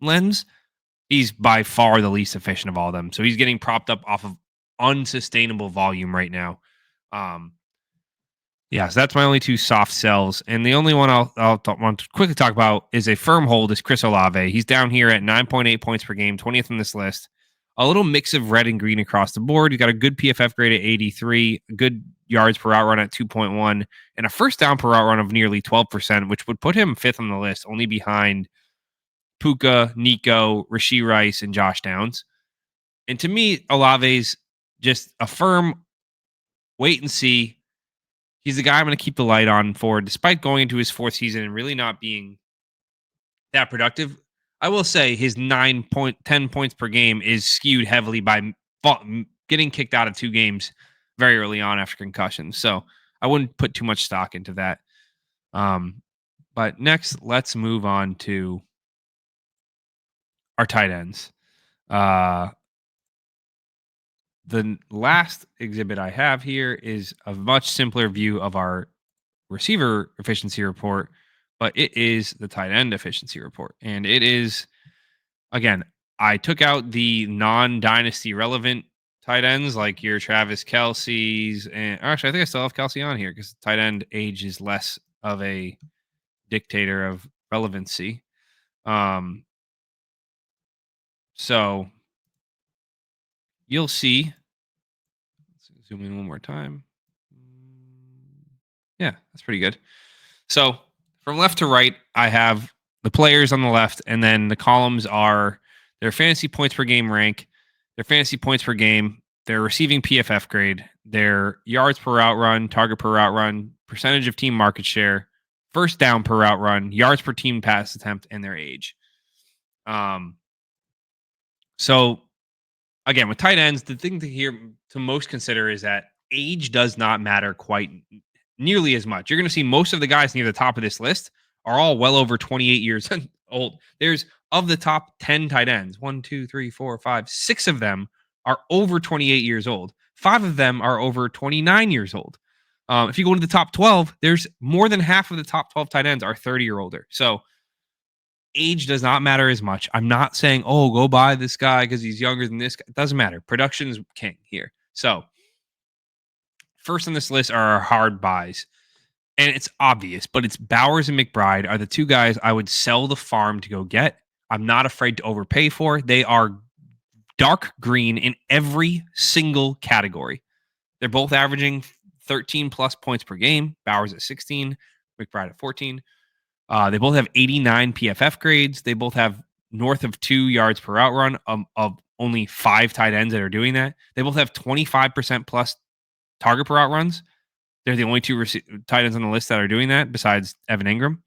lens, he's by far the least efficient of all of them. So he's getting propped up off of unsustainable volume right now. So that's my only 2 soft sells. And the only one I'll want to quickly talk about is a firm hold is Chris Olave. He's down here at 9.8 points per game, 20th on this list. A little mix of red and green across the board. He's got a good PFF grade at 83, good yards per route run at 2.1, and a first down per route run of nearly 12%, which would put him 5th on the list, only behind Puka, Nico, Rashee Rice, and Josh Downs. And to me, Olave's just a firm wait and see. He's the guy I'm going to keep the light on for, despite going into his 4th season and really not being that productive. I will say his 10 points per game is skewed heavily by getting kicked out of 2 games very early on after concussion. So I wouldn't put too much stock into that. But next, let's move on to our tight ends. The last exhibit I have here is a much simpler view of our receiver efficiency report, but it is the tight end efficiency report. And it is, again, I took out the non-dynasty relevant tight ends like your Travis Kelce's. And actually, I think I still have Kelce on here because tight end age is less of a dictator of relevancy. So you'll see. Let's zoom in one more time. Yeah, that's pretty good. So from left to right, I have the players on the left, and then the columns are their fantasy points per game rank, their fantasy points per game, their receiving PFF grade, their yards per route run, target per route run, percentage of team market share, first down per route run, yards per team pass attempt, and their age. So again, with tight ends, the thing to most consider is that age does not matter quite nearly as much. You're going to see most of the guys near the top of this list are all well over 28 years old. There's of the top 10 tight ends, 1, 2, 3, 4, 5, 6 of them are over 28 years old. 5 of them are over 29 years old. If you go to the top 12, there's more than half of the top 12 tight ends are 30 or older. So age does not matter as much. I'm not saying, go buy this guy because he's younger than this guy. It doesn't matter. Production is king here. So first on this list are our hard buys. And it's obvious, but it's Bowers and McBride are the 2 guys I would sell the farm to go get. I'm not afraid to overpay for. They are dark green in every single category. They're both averaging 13 plus points per game. Bowers at 16, McBride at 14. They both have 89 PFF grades. They both have north of 2 yards per out run of only 5 tight ends that are doing that. They both have 25% plus target per out runs. They're the only 2 tight ends on the list that are doing that besides Evan Ingram.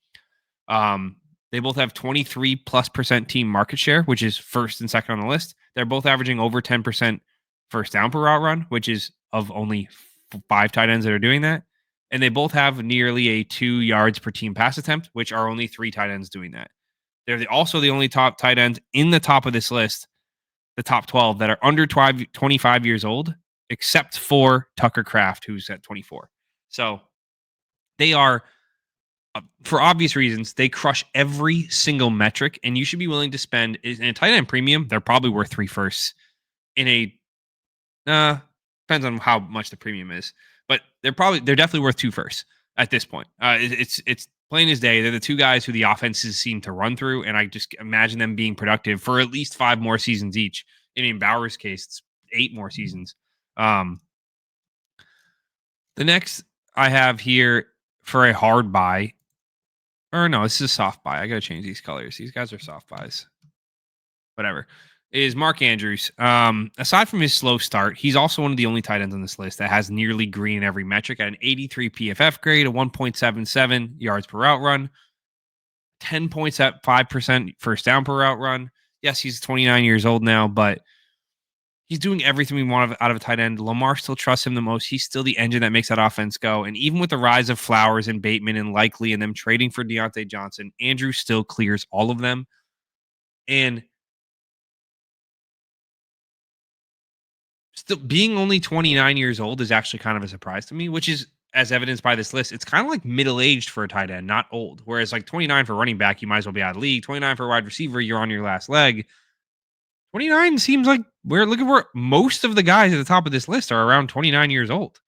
They both have 23 plus percent team market share, which is first and second on the list. They're both averaging over 10% first down per route run, which is of only 5 tight ends that are doing that. And they both have nearly a 2 yards per team pass attempt, which are only 3 tight ends doing that. They're also the only top tight ends in the top of this list, the top 12, that are under 25 years old, except for Tucker Kraft, who's at 24. So they are, for obvious reasons, they crush every single metric, and you should be willing to spend in a tight end premium. They're probably worth 3 firsts in a, depends on how much the premium is, but they're definitely worth 2 firsts at this point. It's plain as day. They're the 2 guys who the offenses seem to run through, and I just imagine them being productive for at least 5 more seasons each. In Bauer's case, it's 8 more seasons. The next I have here for a hard buy, or no, this is a soft buy. I got to change these colors. These guys are soft buys. Whatever. Is Mark Andrews. Aside from his slow start, he's also one of the only tight ends on this list that has nearly green in every metric at an 83 PFF grade, a 1.77 yards per route run, 10 points at 5% first down per route run. Yes, he's 29 years old now, but he's doing everything we want out of a tight end. Lamar still trusts him the most. He's still the engine that makes that offense go. And even with the rise of Flowers and Bateman and Likely and them trading for Deontay Johnson, Andrews still clears all of them. And still being only 29 years old is actually kind of a surprise to me, which is, as evidenced by this list, it's kind of like middle-aged for a tight end, not old. Whereas like 29 for running back, you might as well be out of the league. 29 for wide receiver, you're on your last leg. 29 seems like we're looking for most of the guys at the top of this list are around 29 years old.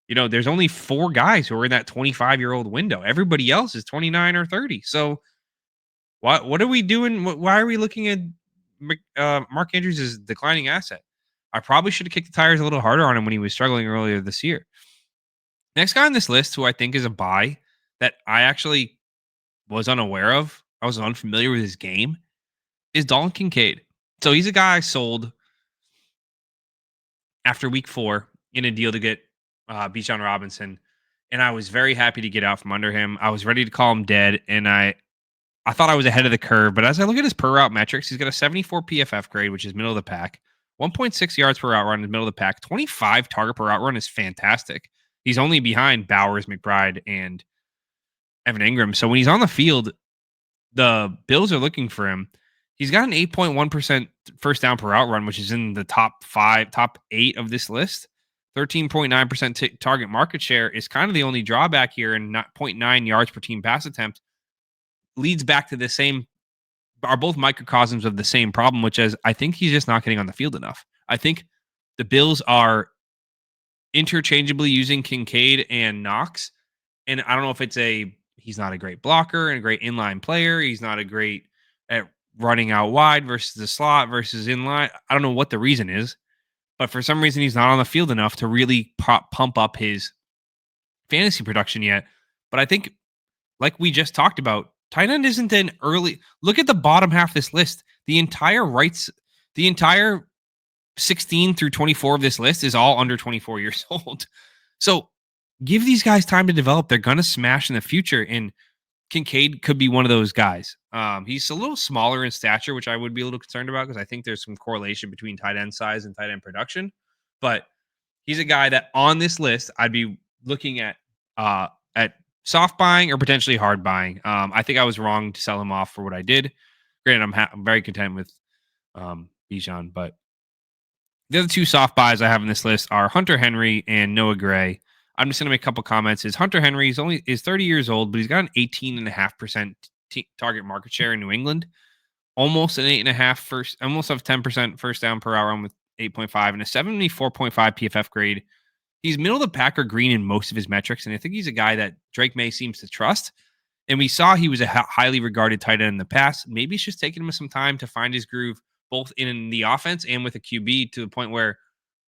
There's only 4 guys who are in that 25-year-old window. Everybody else is 29 or 30. So what are we doing? Why are we looking at Mark Andrews as declining asset? I probably should have kicked the tires a little harder on him when he was struggling earlier this year. Next guy on this list, who I think is a buy that I actually was unaware of, I was unfamiliar with his game, is Dalton Kincaid. So he's a guy I sold after week 4 in a deal to get Bijan Robinson, and I was very happy to get out from under him. I was ready to call him dead, and I thought I was ahead of the curve. But as I look at his per route metrics, he's got a 74 PFF grade, which is middle of the pack. 1.6 yards per route run is middle of the pack. 25 target per route run is fantastic. He's only behind Bowers, McBride, and Evan Ingram. So when he's on the field, the Bills are looking for him. He's got an 8.1% first down per route run, which is in the top 8 of this list. 13.9% target market share is kind of the only drawback here, and not 0.9 yards per team pass attempt leads back to the same, are both microcosms of the same problem, which is I think he's just not getting on the field enough. I think the Bills are interchangeably using Kincaid and Knox, and I don't know if it's he's not a great blocker and a great inline player. He's not a great at running out wide versus the slot versus inline. I don't know what the reason is, but for some reason he's not on the field enough to really pump up his fantasy production yet. But I think, like we just talked about, tight end isn't an early. Look at the bottom half of this list. The entire 16 through 24 of this list is all under 24 years old. So give these guys time to develop. They're going to smash in the future, and Kincaid could be one of those guys. He's a little smaller in stature, which I would be a little concerned about because I think there's some correlation between tight end size and tight end production. But he's a guy that on this list I'd be looking at soft buying or potentially hard buying. I think I was wrong to sell him off for what I did. Granted, I'm very content with Bijan, but the other 2 soft buys I have on this list are Hunter Henry and Noah Gray. I'm just going to make a couple comments. Hunter Henry is 30 years old, but he's got an 18.5% target market share in New England, almost an 8.5 almost of 10% first down per hour with 8.5 and a 74.5 PFF grade. He's middle of the pack or green in most of his metrics, and I think he's a guy that Drake May seems to trust. And we saw he was a highly regarded tight end in the past. Maybe it's just taking him some time to find his groove, both in the offense and with a QB, to the point where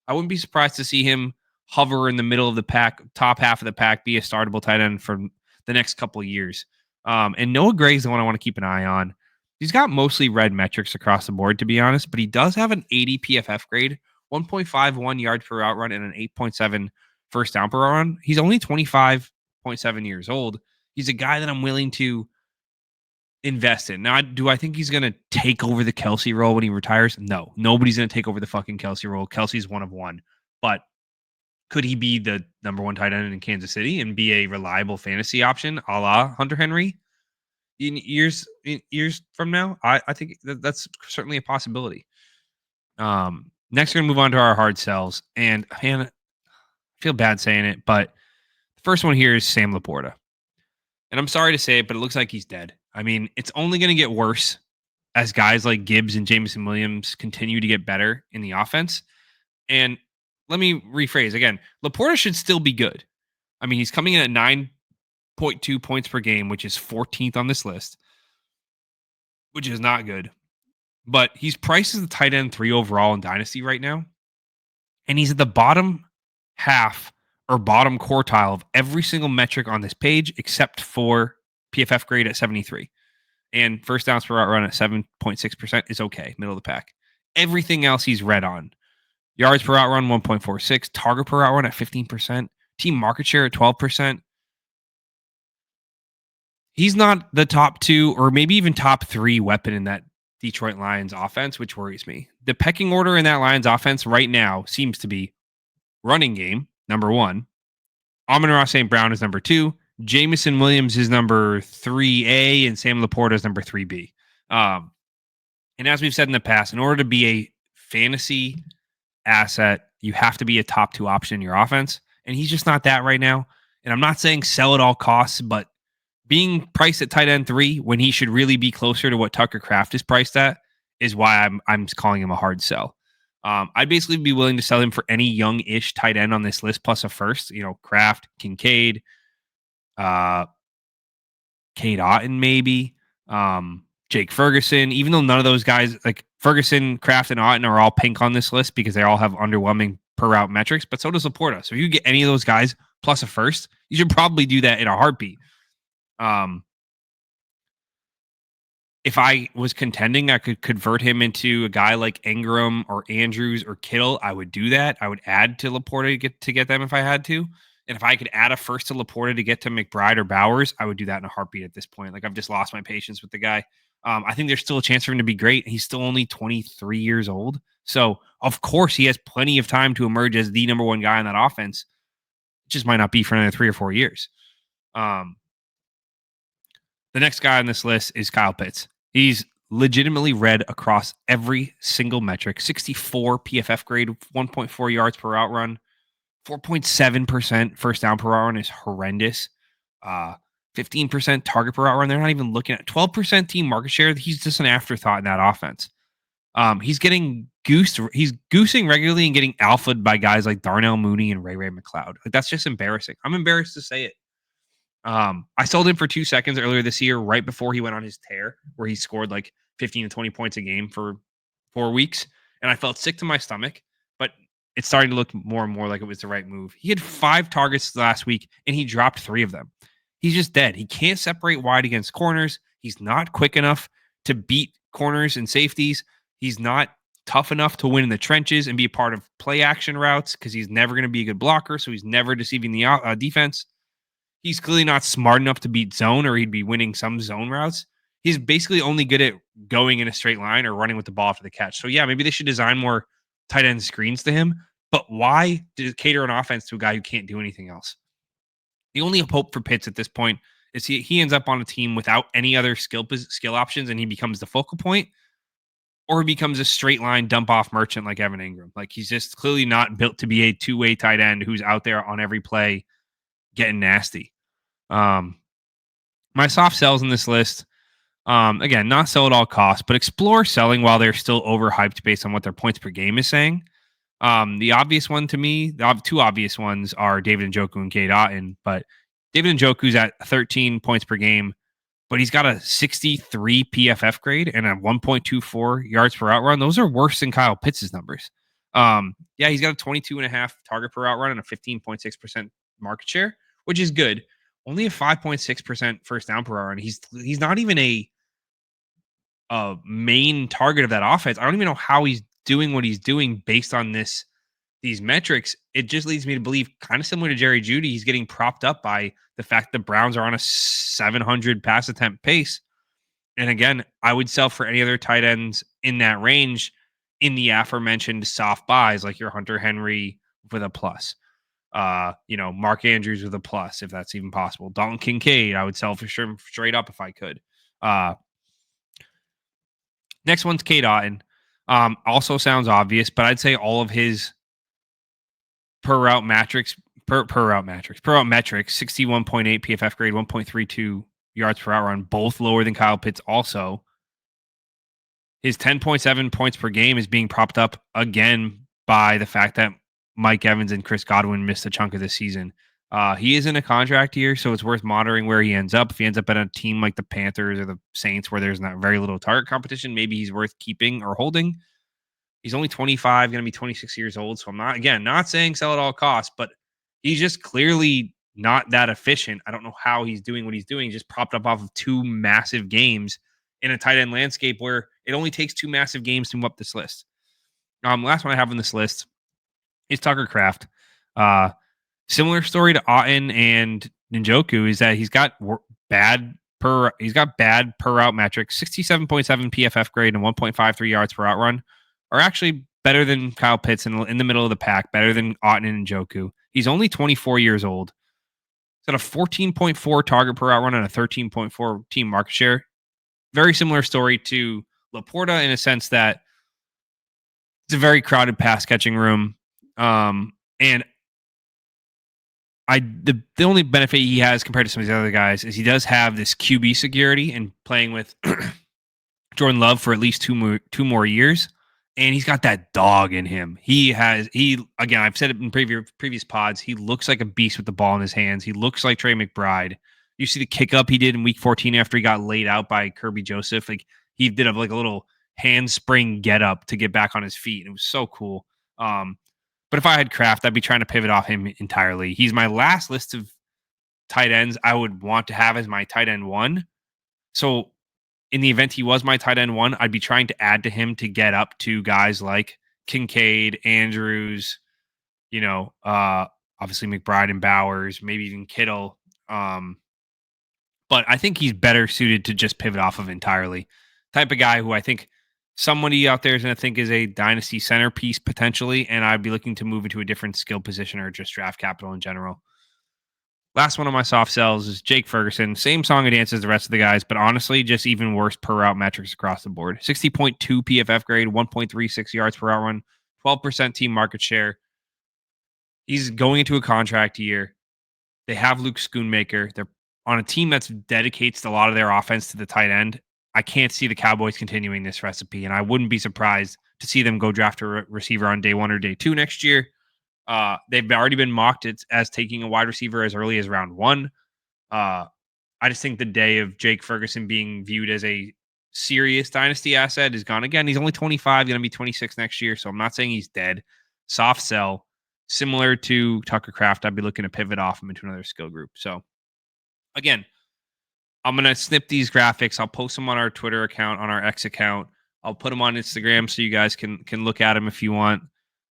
I wouldn't be surprised to see him hover in the middle of the pack, top half of the pack, be a startable tight end for the next couple of years. And Noah Gray's the one I want to keep an eye on. He's got mostly red metrics across the board, to be honest, but he does have an 80 PFF grade, 1.51 yards per route run, and an 8.7 first down per run. He's only 25.7 years old. He's a guy that I'm willing to invest in. Now, do I think he's going to take over the Kelsey role when he retires? No, nobody's going to take over the fucking Kelsey role. Kelsey's one of one. But could he be the number one tight end in Kansas City and be a reliable fantasy option a la Hunter Henry in years from now? I think that's certainly a possibility. Next, we're going to move on to our hard sells. And man, I feel bad saying it, but the first one here is Sam Laporta. And I'm sorry to say it, but it looks like he's dead. I mean, it's only going to get worse as guys like Gibbs and Jameson Williams continue to get better in the offense. And let me rephrase again. Laporta should still be good. I mean, he's coming in at 9.2 points per game, which is 14th on this list, which is not good. But he's priced as the tight end 3 overall in Dynasty right now. And he's at the bottom half or bottom quartile of every single metric on this page, except for PFF grade at 73. And first downs per route run at 7.6% is okay, middle of the pack. Everything else he's red on. Yards per route run, 1.46. Target per route run at 15%. Team market share at 12%. He's not the top 2 or maybe even top 3 weapon in that Detroit Lions offense, which worries me. The pecking order in that Lions offense right now seems to be running game, number 1. Amon-Ra St. Brown is number 2. Jameson Williams is number 3A, and Sam Laporta is number 3B. And as we've said in the past, in order to be a fantasy asset, you have to be a top 2 option in your offense, and he's just not that right now. And I'm not saying sell at all costs, but being priced at tight end 3 when he should really be closer to what Tucker Kraft is priced at is why I'm calling him a hard sell. I'd basically be willing to sell him for any young-ish tight end on this list plus a first. Kraft, Kincaid, Cade Otton, maybe Jake Ferguson. Even though none of those guys like Ferguson, Kraft, and Otton are all pink on this list because they all have underwhelming per route metrics, but so does Laporta. So if you get any of those guys plus a first, you should probably do that in a heartbeat. If I was contending, I could convert him into a guy like Ingram or Andrews or Kittle. I would do that. I would add to Laporta to get them if I had to. And if I could add a first to Laporta to get to McBride or Bowers, I would do that in a heartbeat at this point. Like, I've just lost my patience with the guy. I think there's still a chance for him to be great. He's still only 23 years old. So, of course, he has plenty of time to emerge as the number 1 guy in that offense. It just might not be for another 3 or 4 years. The next guy on this list is Kyle Pitts. He's legitimately red across every single metric. 64 PFF grade, 1.4 yards per route run, 4.7% first down per route run is horrendous. 15% target per route run. They're not even looking at 12% team market share. He's just an afterthought in that offense. He's getting goosed. He's goosing regularly and getting alphaed by guys like Darnell Mooney and Ray McLeod. Like, that's just embarrassing. I'm embarrassed to say it. I sold him for 2 seconds earlier this year, right before he went on his tear, where he scored like 15 to 20 points a game for 4 weeks. And I felt sick to my stomach, but it's starting to look more and more like it was the right move. He had 5 targets last week and he dropped 3 of them. He's just dead. He can't separate wide against corners. He's not quick enough to beat corners and safeties. He's not tough enough to win in the trenches and be a part of play action routes because he's never going to be a good blocker. So he's never deceiving the defense. He's clearly not smart enough to beat zone, or he'd be winning some zone routes. He's basically only good at going in a straight line or running with the ball after the catch. So yeah, maybe they should design more tight end screens to him. But why cater an offense to a guy who can't do anything else? The only hope for Pitts at this point is he ends up on a team without any other skill options, and he becomes the focal point, or he becomes a straight line dump off merchant like Evan Ingram. Like, he's just clearly not built to be a 2-way tight end who's out there on every play getting nasty. My soft sells in this list, again, not sell at all costs, but explore selling while they're still overhyped based on what their points per game is saying. The obvious one to me, the 2 obvious ones are David Njoku and Cade Otton, but David Njoku's at 13 points per game, but he's got a 63 PFF grade and a 1.24 yards per route run. Those are worse than Kyle Pitts' numbers. Yeah, he's got a 22.5 target per route run and a 15.6% market share, which is good. Only a 5.6% first down per route run. He's not even a main target of that offense. I don't even know how he's doing what he's doing based on these metrics. It just leads me to believe, kind of similar to Jerry Jeudy, he's getting propped up by the fact the Browns are on a 700 pass attempt pace. And again, I would sell for any other tight ends in that range in the aforementioned soft buys, like your Hunter Henry with a plus. Mark Andrews with a plus, if that's even possible. Dalton Kincaid, I would sell for sure straight up if I could. Next one's Cade Otton. Also sounds obvious, but I'd say all of his per route metrics, 61.8 PFF grade, 1.32 yards per route run, both lower than Kyle Pitts. Also, his 10.7 points per game is being propped up again by the fact that Mike Evans and Chris Godwin missed a chunk of the season. He is in a contract year, so it's worth monitoring where he ends up. If he ends up at a team like the Panthers or the Saints where there's not very little target competition, maybe he's worth keeping or holding. He's only 25, going to be 26 years old. So I'm not saying sell at all costs, but he's just clearly not that efficient. I don't know how he's doing what he's doing. He just propped up off of two massive games in a tight end landscape where it only takes two massive games to move up this list. Last one I have on this list is Tucker Kraft. Similar story to Otton and Njoku is that he's got bad per route metrics. 67.7 PFF grade and 1.53 yards per route run are actually better than Kyle Pitts in the middle of the pack, better than Otton and Njoku. He's only 24 years old. He's got a 14.4 target per route run and a 13.4 team market share. Very similar story to Laporta in a sense that it's a very crowded pass catching room. And the only benefit he has compared to some of these other guys is he does have this QB security and playing with Jordan Love for at least two more years. And he's got that dog in him. Again, I've said it in previous pods. He looks like a beast with the ball in his hands. He looks like Trey McBride. You see the kick up he did in week 14 after he got laid out by Kirby Joseph. Like he did a little handspring get up to get back on his feet. It was so cool. But if I had Kraft, I'd be trying to pivot off him entirely. He's my last list of tight ends I would want to have as my tight end one. So in the event he was my tight end one, I'd be trying to add to him to get up to guys like Kincaid, Andrews, obviously McBride and Bowers, maybe even Kittle. But I think he's better suited to just pivot off of entirely. Type of guy who I think somebody out there is going to think is a dynasty centerpiece potentially, and I'd be looking to move into a different skill position or just draft capital in general. Last one of my soft sells is Jake Ferguson. Same song and dance as the rest of the guys, but honestly, just even worse per route metrics across the board. 60.2 PFF grade, 1.36 yards per route run, 12% team market share. He's going into a contract year. They have Luke Schoonmaker. They're on a team that dedicates a lot of their offense to the tight end. I can't see the Cowboys continuing this recipe, and I wouldn't be surprised to see them go draft a receiver on day 1 or day 2 next year. They've already been mocked as taking a wide receiver as early as round 1. I just think the day of Jake Ferguson being viewed as a serious dynasty asset is gone. Again, he's only 25, going to be 26 next year, so I'm not saying he's dead. Soft sell. Similar to Tucker Kraft, I'd be looking to pivot off him into another skill group. So, again, I'm going to snip these graphics. I'll post them on our Twitter account, on our X account. I'll put them on Instagram so you guys can look at them if you want.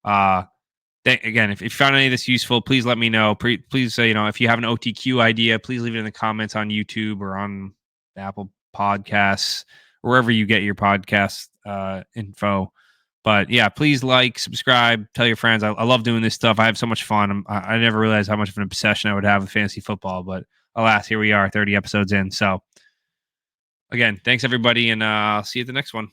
Again, if you found any of this useful, please let me know. Please, if you have an OTQ idea, please leave it in the comments on YouTube or on Apple Podcasts, wherever you get your podcast info. But yeah, please like, subscribe, tell your friends. I love doing this stuff. I have so much fun. I never realized how much of an obsession I would have with fantasy football, but alas, here we are, 30 episodes in. So again, thanks everybody, and I'll see you at the next one.